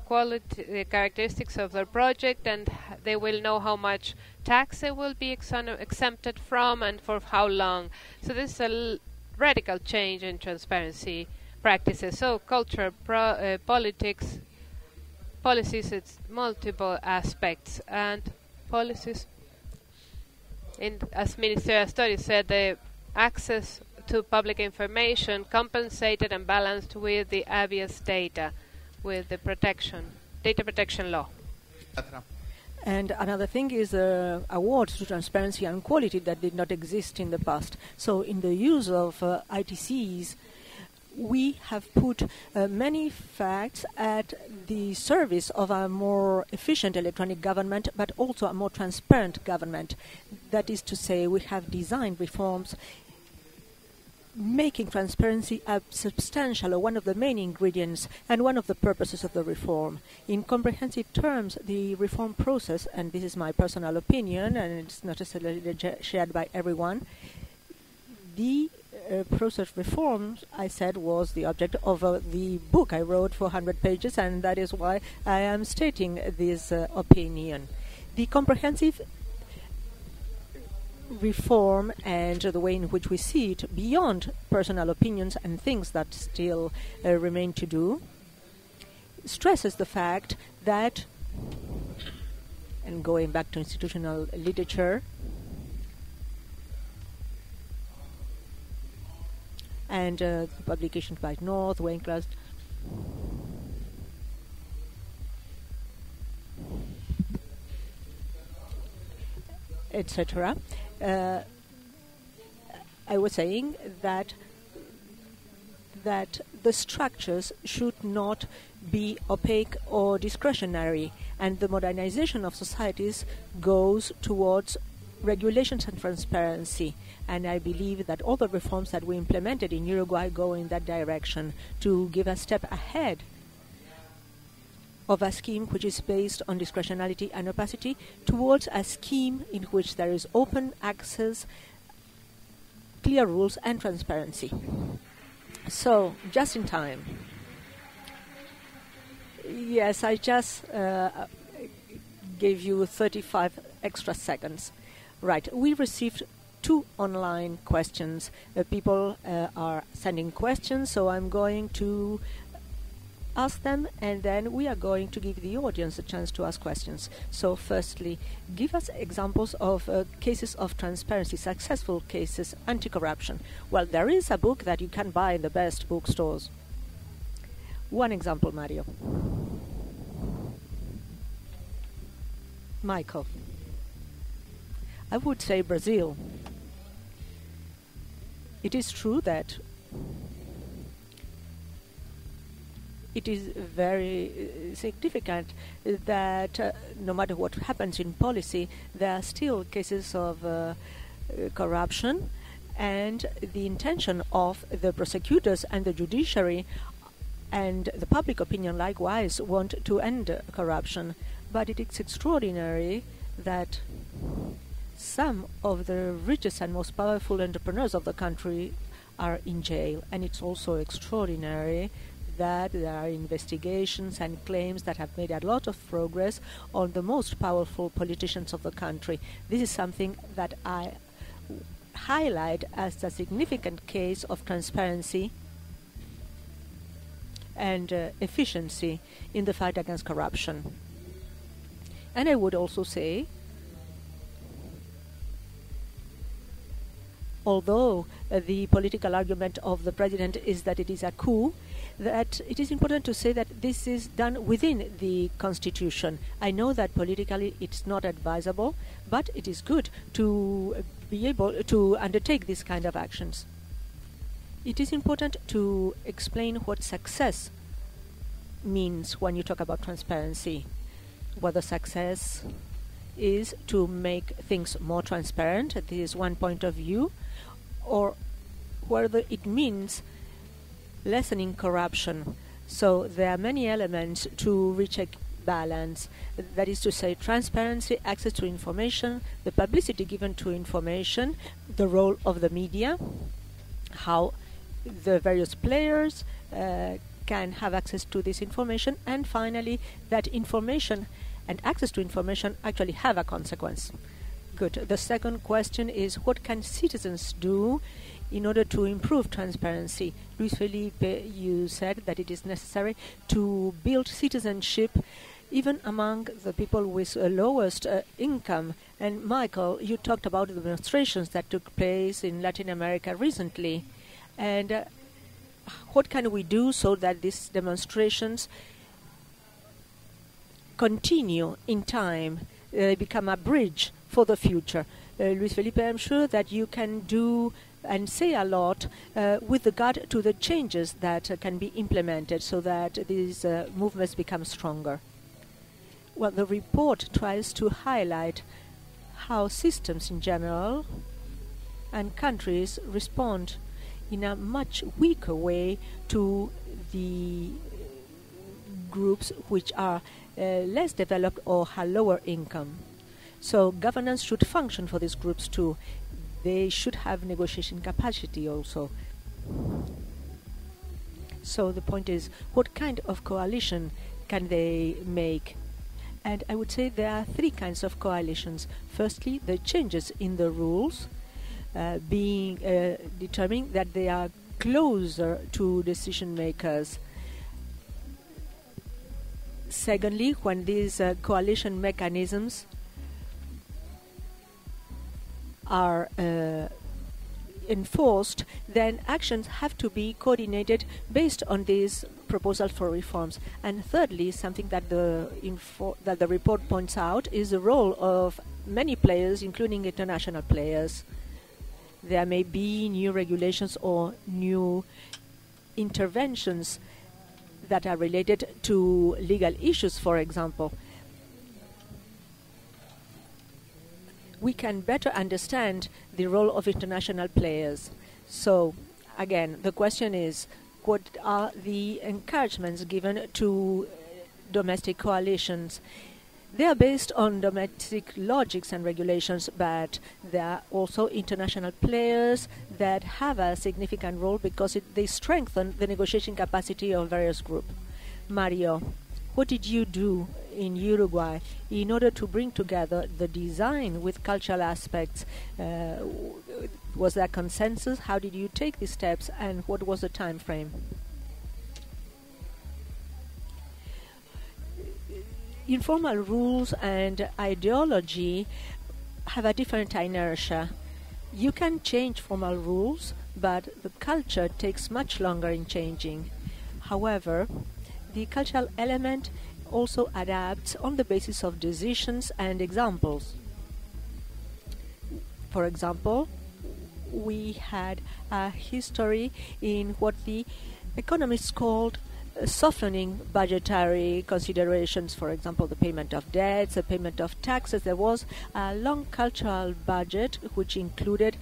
the characteristics of their project, and they will know how much tax they will be exempted from and for how long. So this is a radical change in transparency practices. So culture, politics, policies, it's multiple aspects, and policies, as Minister Astori said, the access to public information compensated and balanced with the habeas data, with the data protection law. And another thing is awards to transparency and quality that did not exist in the past. So in the use of ITCs, we have put many facts at the service of a more efficient electronic government, but also a more transparent government. That is to say, we have designed reforms making transparency a substantial or one of the main ingredients and one of the purposes of the reform. In comprehensive terms, the reform process, and this is my personal opinion, and it's not necessarily shared by everyone, the process reforms, I said, was the object of the book I wrote, 400 pages, and that is why I am stating this opinion. The comprehensive reform and the way in which we see it beyond personal opinions and things that still remain to do stresses the fact that, and going back to institutional literature and publications by North, Waynclast, etc. I was saying that the structures should not be opaque or discretionary, and the modernization of societies goes towards regulations and transparency. And I believe that all the reforms that we implemented in Uruguay go in that direction, to give a step ahead of a scheme which is based on discretionality and opacity towards a scheme in which there is open access, clear rules and transparency. So, just in time. Yes, I just gave you 35 extra seconds. Right, we received 2 online questions. People are sending questions, so I'm going to ask them, and then we are going to give the audience a chance to ask questions. So firstly, give us examples of cases of transparency, successful cases, anti-corruption. Well, there is a book that you can buy in the best bookstores. One example, Mario. Michael. I would say Brazil. It is true that it is very significant that no matter what happens in policy, there are still cases of corruption, and the intention of the prosecutors and the judiciary and the public opinion likewise want to end corruption. But it is extraordinary that some of the richest and most powerful entrepreneurs of the country are in jail, and it's also extraordinary that there are investigations and claims that have made a lot of progress on the most powerful politicians of the country. This is something that I highlight as a significant case of transparency and efficiency in the fight against corruption. And I would also say, although the political argument of the president is that it is a coup, that it is important to say that this is done within the constitution. I know that politically it's not advisable, but it is good to be able to undertake these kind of actions. It is important to explain what success means when you talk about transparency. Whether success is to make things more transparent, this is one point of view, or whether it means lessening corruption. So there are many elements to reach a balance. That is to say, transparency, access to information, the publicity given to information, the role of the media, how the various players can have access to this information, and finally, that information and access to information actually have a consequence. Good. The second question is, what can citizens do in order to improve transparency? Luis Felipe, you said that it is necessary to build citizenship even among the people with lowest income. And Michael, you talked about the demonstrations that took place in Latin America recently. And what can we do so that these demonstrations continue in time, become a bridge for the future? Luis Felipe, I'm sure that you can do and say a lot with regard to the changes that can be implemented so that these movements become stronger. Well, the report tries to highlight how systems in general and countries respond in a much weaker way to the groups which are less developed or have lower income. So governance should function for these groups too. They should have negotiation capacity also. So the point is, what kind of coalition can they make? And I would say there are 3 kinds of coalitions. Firstly, the changes in the rules being determining that they are closer to decision makers. Secondly, when these coalition mechanisms are enforced, then actions have to be coordinated based on these proposals for reforms. And thirdly, something that the report points out is the role of many players, including international players. There may be new regulations or new interventions that are related to legal issues, for example. We can better understand the role of international players. So, again, the question is, what are the encouragements given to domestic coalitions? They are based on domestic logics and regulations, but there are also international players that have a significant role because they strengthen the negotiation capacity of various groups. Mario, What did you do in Uruguay in order to bring together the design with cultural aspects? Was there consensus? How did you take these steps, and what was the time frame? Informal rules and ideology have a different inertia. You can change formal rules, but the culture takes much longer in changing. However, the cultural element also adapts on the basis of decisions and examples. For example, we had a history in what the economists called softening budgetary considerations, for example, the payment of debts, the payment of taxes. There was a long cultural budget which included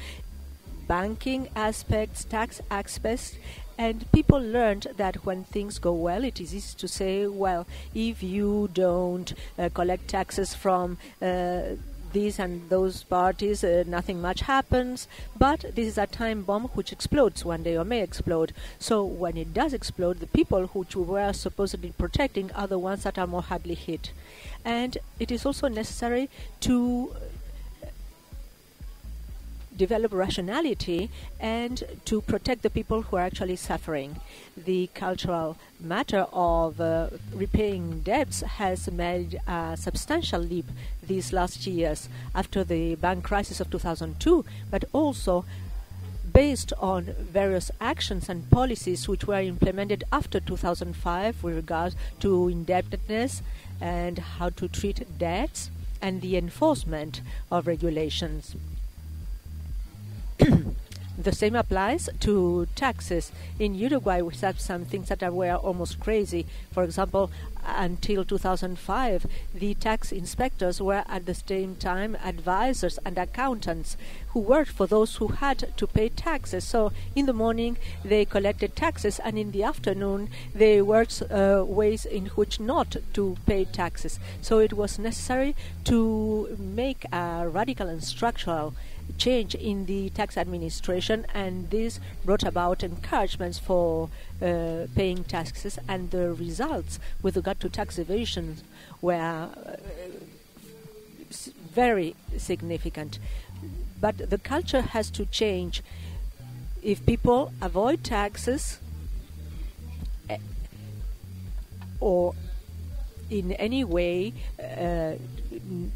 banking aspects, tax aspects, and people learned that when things go well, it is easy to say, well, if you don't collect taxes from these and those parties, nothing much happens. But this is a time bomb which explodes one day or may explode. So when it does explode, the people which we were supposedly protecting are the ones that are more hardly hit. And it is also necessary to develop rationality and to protect the people who are actually suffering. The cultural matter of repaying debts has made a substantial leap these last years after the bank crisis of 2002, but also based on various actions and policies which were implemented after 2005 with regard to indebtedness and how to treat debts and the enforcement of regulations. The same applies to taxes. In Uruguay, we had some things that were almost crazy. For example, until 2005, the tax inspectors were at the same time advisors and accountants who worked for those who had to pay taxes. So in the morning, they collected taxes, and in the afternoon, they worked ways in which not to pay taxes. So it was necessary to make a radical and structural change in the tax administration, and this brought about encouragements for paying taxes, and the results with regard to tax evasion were very significant. But the culture has to change. If people avoid taxes or in any way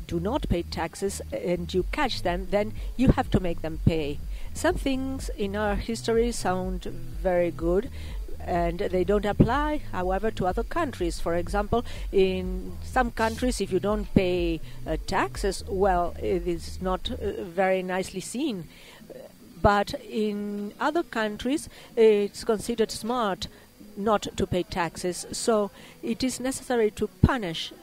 do not pay taxes and you catch them, then you have to make them pay. Some things in our history sound very good, and they don't apply, however, to other countries. For example, in some countries, if you don't pay taxes, well, it is not very nicely seen. But in other countries, it's considered smart not to pay taxes. So it is necessary to punish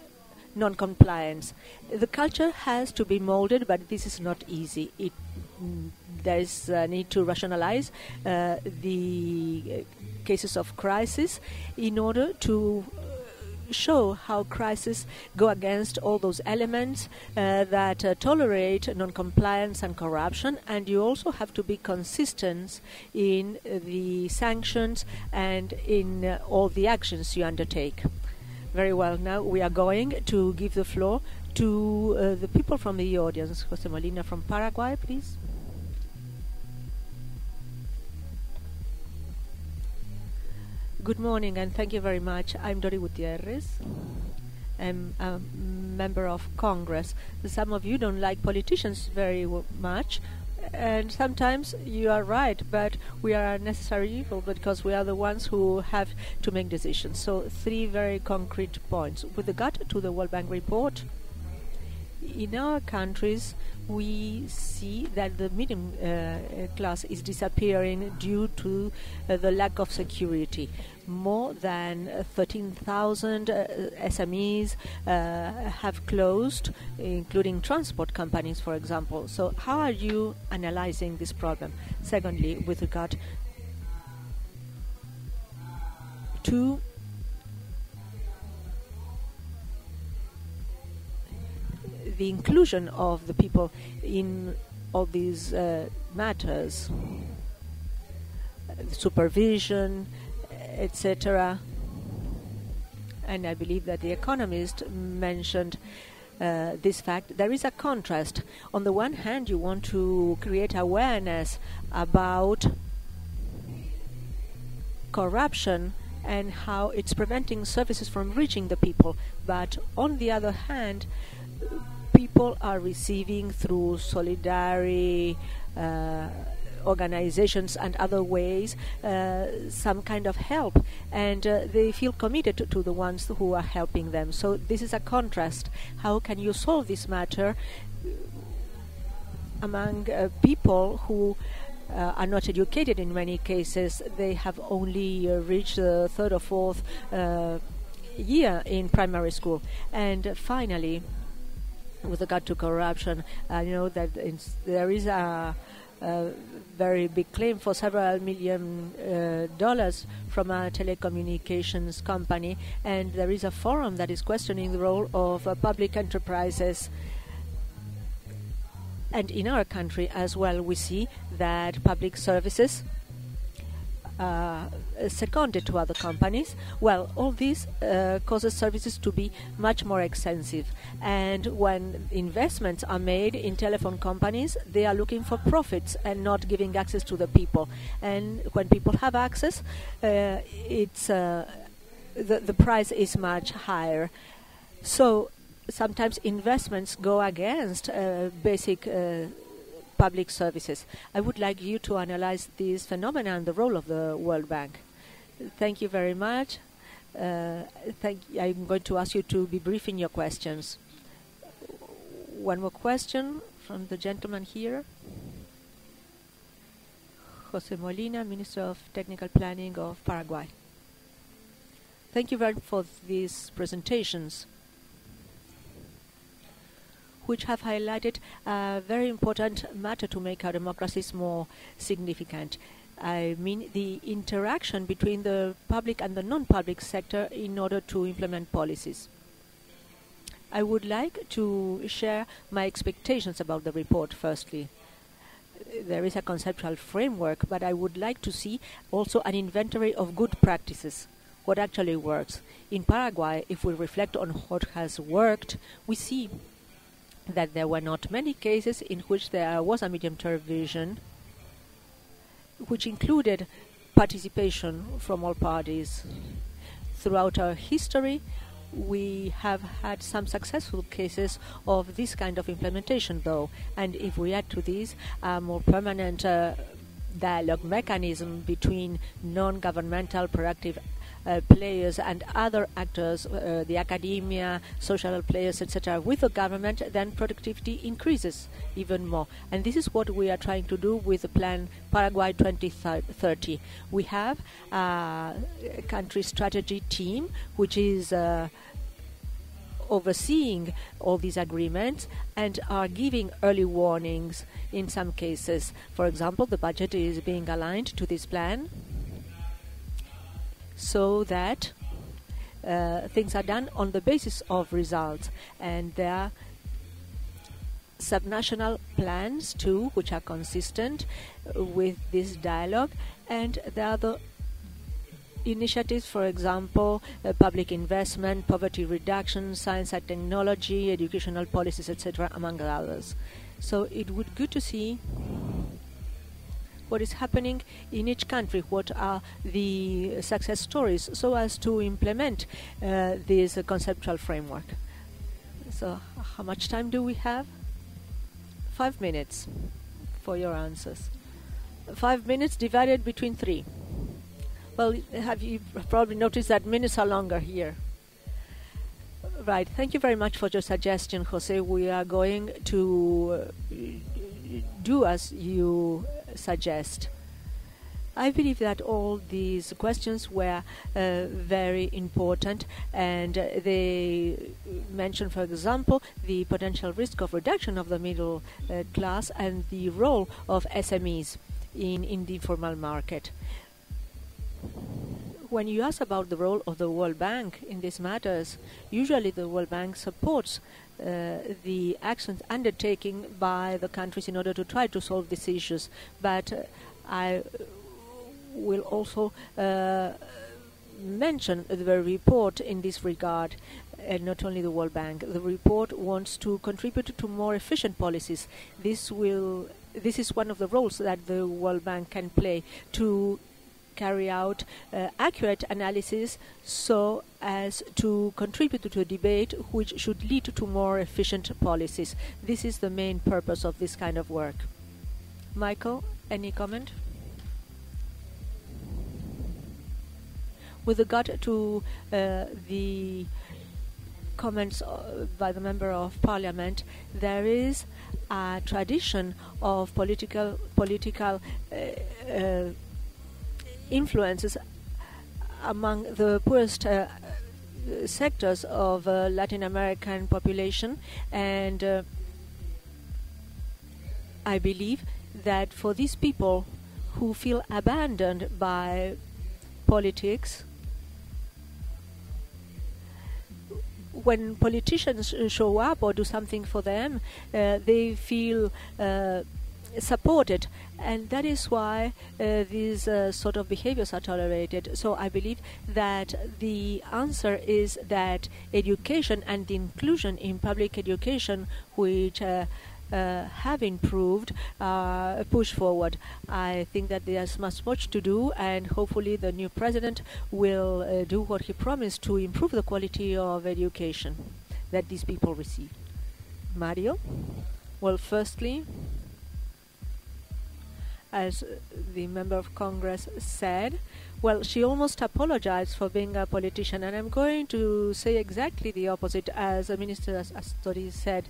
non-compliance. The culture has to be molded, but this is not easy. There is a need to rationalize the cases of crisis in order to show how crises go against all those elements that tolerate non-compliance and corruption, and you also have to be consistent in the sanctions and in all the actions you undertake. Very well. Now we are going to give the floor to the people from the audience. Jose Molina from Paraguay, please. Good morning, and thank you very much. I'm Dori Gutierrez. I'm a member of Congress. Some of you don't like politicians very much, and sometimes you are right, but we are a necessary evil because we are the ones who have to make decisions. So 3 very concrete points. With regard to the World Bank report, in our countries, we see that the medium class is disappearing due to the lack of security. More than 13,000 SMEs have closed, including transport companies, for example. So how are you analyzing this problem? Secondly, with regard to the inclusion of the people in all these matters, supervision, etc., and I believe that the Economist mentioned this fact, there is a contrast. On the one hand, you want to create awareness about corruption and how it's preventing services from reaching the people. But on the other hand, people are receiving through solidarity organizations and other ways some kind of help, and they feel committed to the ones who are helping them. So this is a contrast. How can you solve this matter among people who are not educated in many cases? They have only reached the third or fourth year in primary school. And finally, with regard to corruption, I know that there is a very big claim for several million dollars from a telecommunications company, and there is a forum that is questioning the role of public enterprises. And in our country as well, we see that public services seconded to other companies. Well, all this causes services to be much more expensive. And when investments are made in telephone companies, they are looking for profits and not giving access to the people. And when people have access, it's the price is much higher. So sometimes investments go against basic public services. I would like you to analyze this phenomenon and the role of the World Bank. Thank you very much. I'm going to ask you to be brief in your questions. One more question from the gentleman here. Jose Molina, Minister of Technical Planning of Paraguay. Thank you very much for these presentations, which have highlighted a very important matter to make our democracies more significant. I mean the interaction between the public and the non-public sector in order to implement policies. I would like to share my expectations about the report firstly. There is a conceptual framework, but I would like to see also an inventory of good practices, what actually works. In Paraguay, if we reflect on what has worked, we see that there were not many cases in which there was a medium-term vision which included participation from all parties. Throughout our history, we have had some successful cases of this kind of implementation, though, and if we add to this a more permanent dialogue mechanism between non-governmental productive players and other actors, the academia, social players, etc., with the government, then productivity increases even more. And this is what we are trying to do with the plan Paraguay 2030. We have a country strategy team which is overseeing all these agreements and are giving early warnings in some cases. For example, the budget is being aligned to this plan so that things are done on the basis of results. And there are subnational plans too, which are consistent with this dialogue. And there are the initiatives, for example, public investment, poverty reduction, science and technology, educational policies, etc., among others. So it would be good to see what is happening in each country, what are the success stories, so as to implement this conceptual framework. So how much time do we have? 5 minutes for your answers. 5 minutes divided between 3. Well, have you probably noticed that minutes are longer here? Right. Thank you very much for your suggestion, Jose. We are going to do as you suggest. I believe that all these questions were very important, and they mention, for example, the potential risk of reduction of the middle class and the role of SMEs in the informal market. When you ask about the role of the World Bank in these matters, usually the World Bank supports the actions undertaken by the countries in order to try to solve these issues. But I will also mention the report in this regard, and not only the World Bank. The report wants to contribute to more efficient policies. This is one of the roles that the World Bank can play, to carry out accurate analysis so as to contribute to a debate which should lead to more efficient policies. This is the main purpose of this kind of work. Michael, any comment? With regard to the comments by the Member of Parliament, there is a tradition of political influences among the poorest sectors of Latin American population, and I believe that for these people who feel abandoned by politics, when politicians show up or do something for them, they feel supported, and that is why these sort of behaviors are tolerated. So I believe that the answer is that education and the inclusion in public education, which have improved, push forward. I think that there's much to do, and hopefully the new president will do what he promised to improve the quality of education that these people receive. Mario? Well, firstly, as the Member of Congress said, well, she almost apologized for being a politician, and I'm going to say exactly the opposite, as Minister Astori said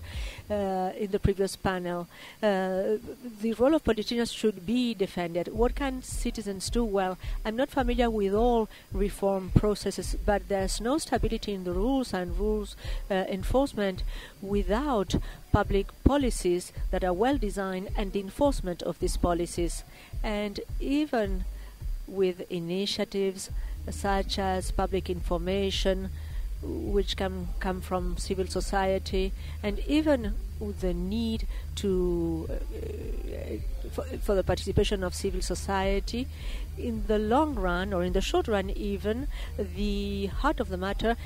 in the previous panel. The role of politicians should be defended. What can citizens do? Well, I'm not familiar with all reform processes, but there's no stability in the rules and rules enforcement without public policies that are well designed and the enforcement of these policies. And even with initiatives such as public information, which can come from civil society, and even with the need to for the participation of civil society, in the long run, or in the short run even, the heart of the matter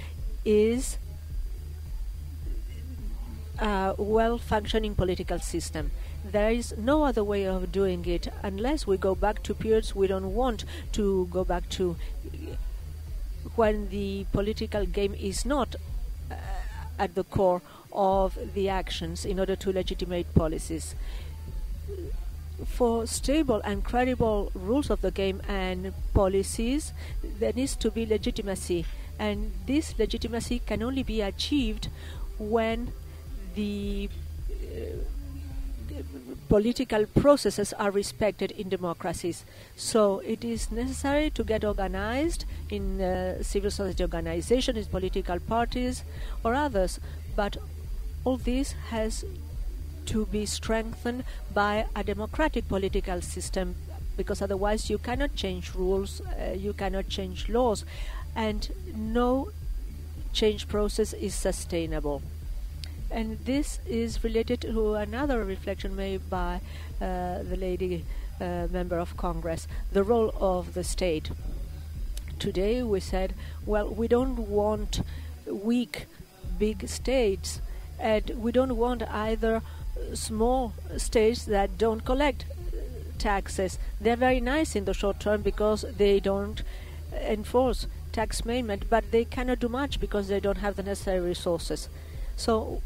is a well-functioning political system. There is no other way of doing it unless we go back to periods we don't want to go back to, when the political game is not at the core of the actions in order to legitimate policies. For stable and credible rules of the game and policies, there needs to be legitimacy, and this legitimacy can only be achieved when the political processes are respected in democracies. So it is necessary to get organized in civil society organizations, in political parties or others, but all this has to be strengthened by a democratic political system, because otherwise you cannot change rules, you cannot change laws, and no change process is sustainable. And this is related to another reflection made by the lady Member of Congress, the role of the state. Today we said, well, we don't want weak, big states, and we don't want either small states that don't collect taxes. They're very nice in the short term because they don't enforce tax payment, but they cannot do much because they don't have the necessary resources. So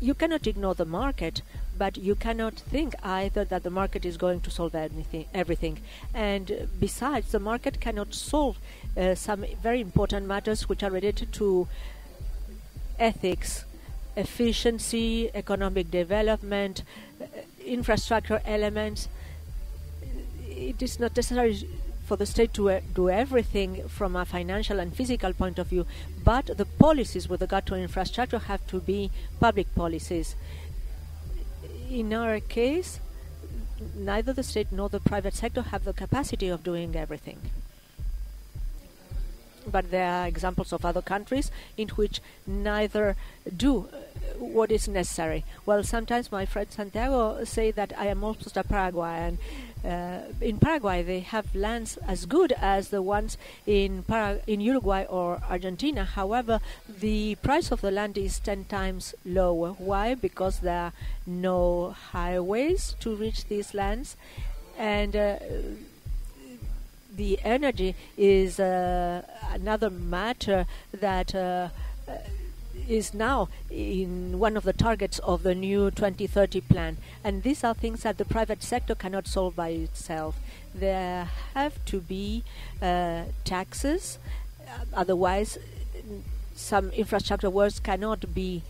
you cannot ignore the market, but you cannot think either that the market is going to solve everything. And besides, the market cannot solve some very important matters which are related to ethics, efficiency, economic development, infrastructure elements. It is not necessary for the state to do everything from a financial and physical point of view, but the policies with regard to infrastructure have to be public policies. In our case, neither the state nor the private sector have the capacity of doing everything. But there are examples of other countries in which neither do what is necessary. Well, sometimes my friend Santiago say that I am almost a Paraguayan, In Paraguay, they have lands as good as the ones in Uruguay or Argentina. However, the price of the land is 10 times lower. Why? Because there are no highways to reach these lands, and the energy is another matter that is now in one of the targets of the new 2030 plan. And these are things that the private sector cannot solve by itself. There have to be taxes, otherwise some infrastructure works cannot be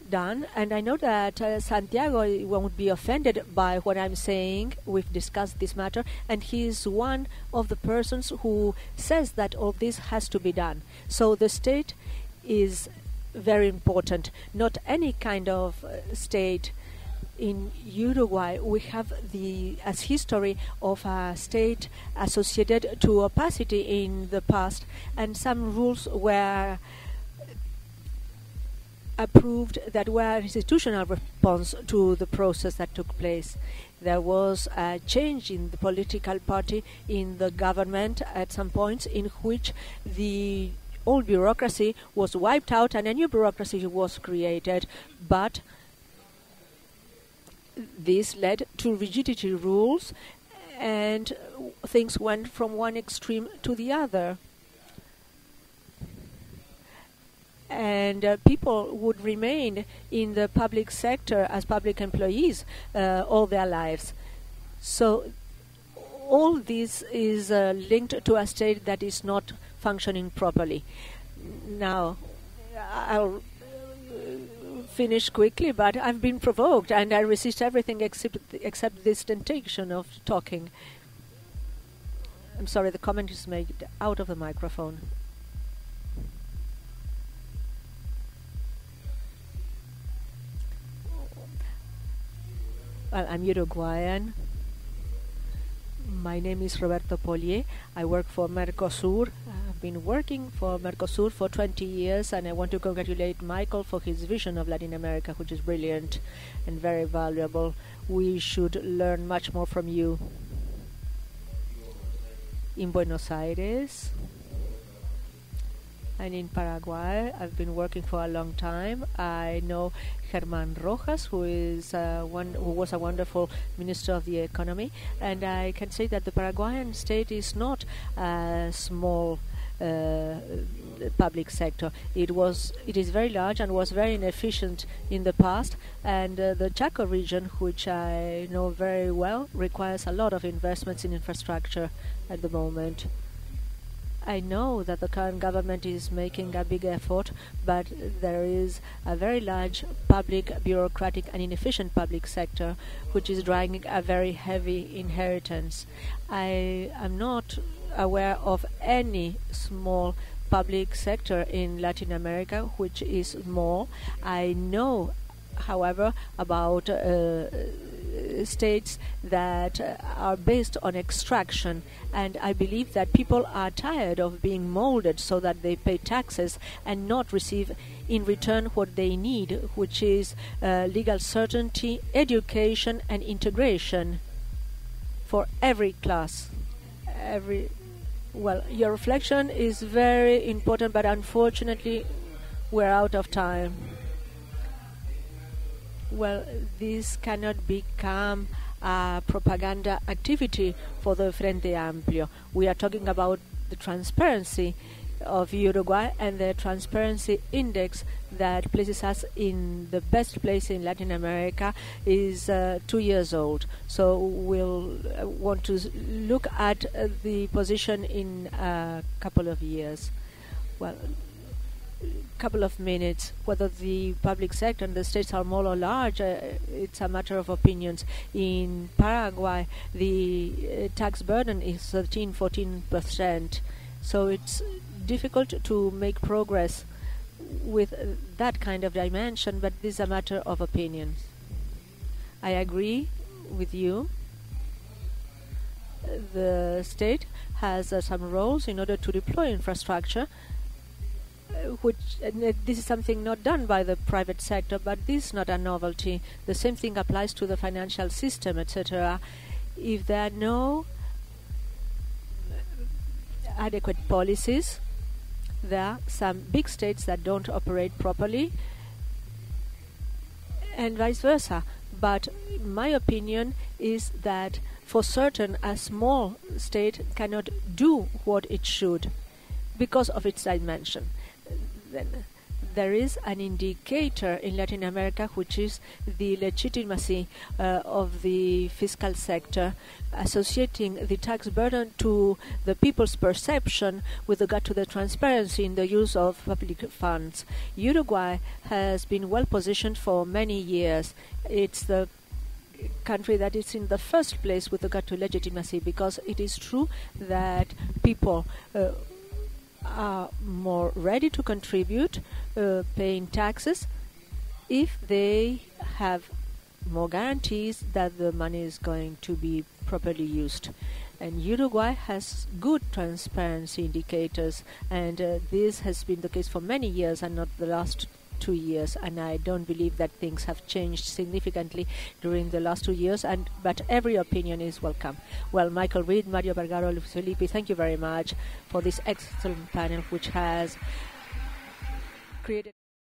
done. And I know that Santiago won't be offended by what I'm saying. We've discussed this matter, and he's one of the persons who says that all this has to be done. So the state is very important. Not any kind of state. In Uruguay, we have as history of a state associated to opacity in the past, and some rules were approved that were institutional response to the process that took place. There was a change in the political party in the government at some points, in which the old bureaucracy was wiped out and a new bureaucracy was created, but this led to rigidity rules, and things went from one extreme to the other. And people would remain in the public sector as public employees all their lives. So all this is linked to a state that is not functioning properly. Now, I'll finish quickly, but I've been provoked and I resist everything except this temptation of talking. I'm sorry, the comment is made out of the microphone. Well, I'm Uruguayan. My name is Roberto Polier. I work for Mercosur. I've been working for Mercosur for 20 years, and I want to congratulate Michael for his vision of Latin America, which is brilliant and very valuable. We should learn much more from you. In Buenos Aires and in Paraguay, I've been working for a long time. I know Germán Rojas, who was a wonderful minister of the economy, and I can say that the Paraguayan state is not a small public sector. It is very large and was very inefficient in the past, and the Chaco region, which I know very well, requires a lot of investments in infrastructure at the moment. I know that the current government is making a big effort, but there is a very large public, bureaucratic and inefficient public sector which is dragging a very heavy inheritance. I am not aware of any small public sector in Latin America which is small. I know, however, about states that are based on extraction, and I believe that people are tired of being molded so that they pay taxes and not receive in return what they need, which is legal certainty, education and integration for every class. Well, your reflection is very important, but unfortunately we're out of time. Well, this cannot become a propaganda activity for the Frente Amplio. We are talking about the transparency of Uruguay, and the transparency index that places us in the best place in Latin America is 2 years old. So we'll want to look at the position in a couple of years. Well, couple of minutes. Whether the public sector and the states are small or large, it's a matter of opinions. In Paraguay, the tax burden is 13-14%. So it's difficult to make progress with that kind of dimension, but this is a matter of opinions. I agree with you. The state has some roles in order to deploy infrastructure, this is something not done by the private sector, but this is not a novelty. The same thing applies to the financial system, etc. if there are no adequate policies, there are some big states that don't operate properly, and vice versa. But my opinion is that for certain, a small state cannot do what it should because of its dimension. Then there is an indicator in Latin America, which is the legitimacy of the fiscal sector, associating the tax burden to the people's perception with regard to the transparency in the use of public funds. Uruguay has been well positioned for many years. It's the country that is in the first place with regard to legitimacy, because it is true that people are more ready to contribute, paying taxes, if they have more guarantees that the money is going to be properly used. And Uruguay has good transparency indicators, and this has been the case for many years and not the last 2 years, and I don't believe that things have changed significantly during the last 2 years, but every opinion is welcome. Well, Michael Reed, Mario Vergara, Luis Felipe, thank you very much for this excellent panel which has created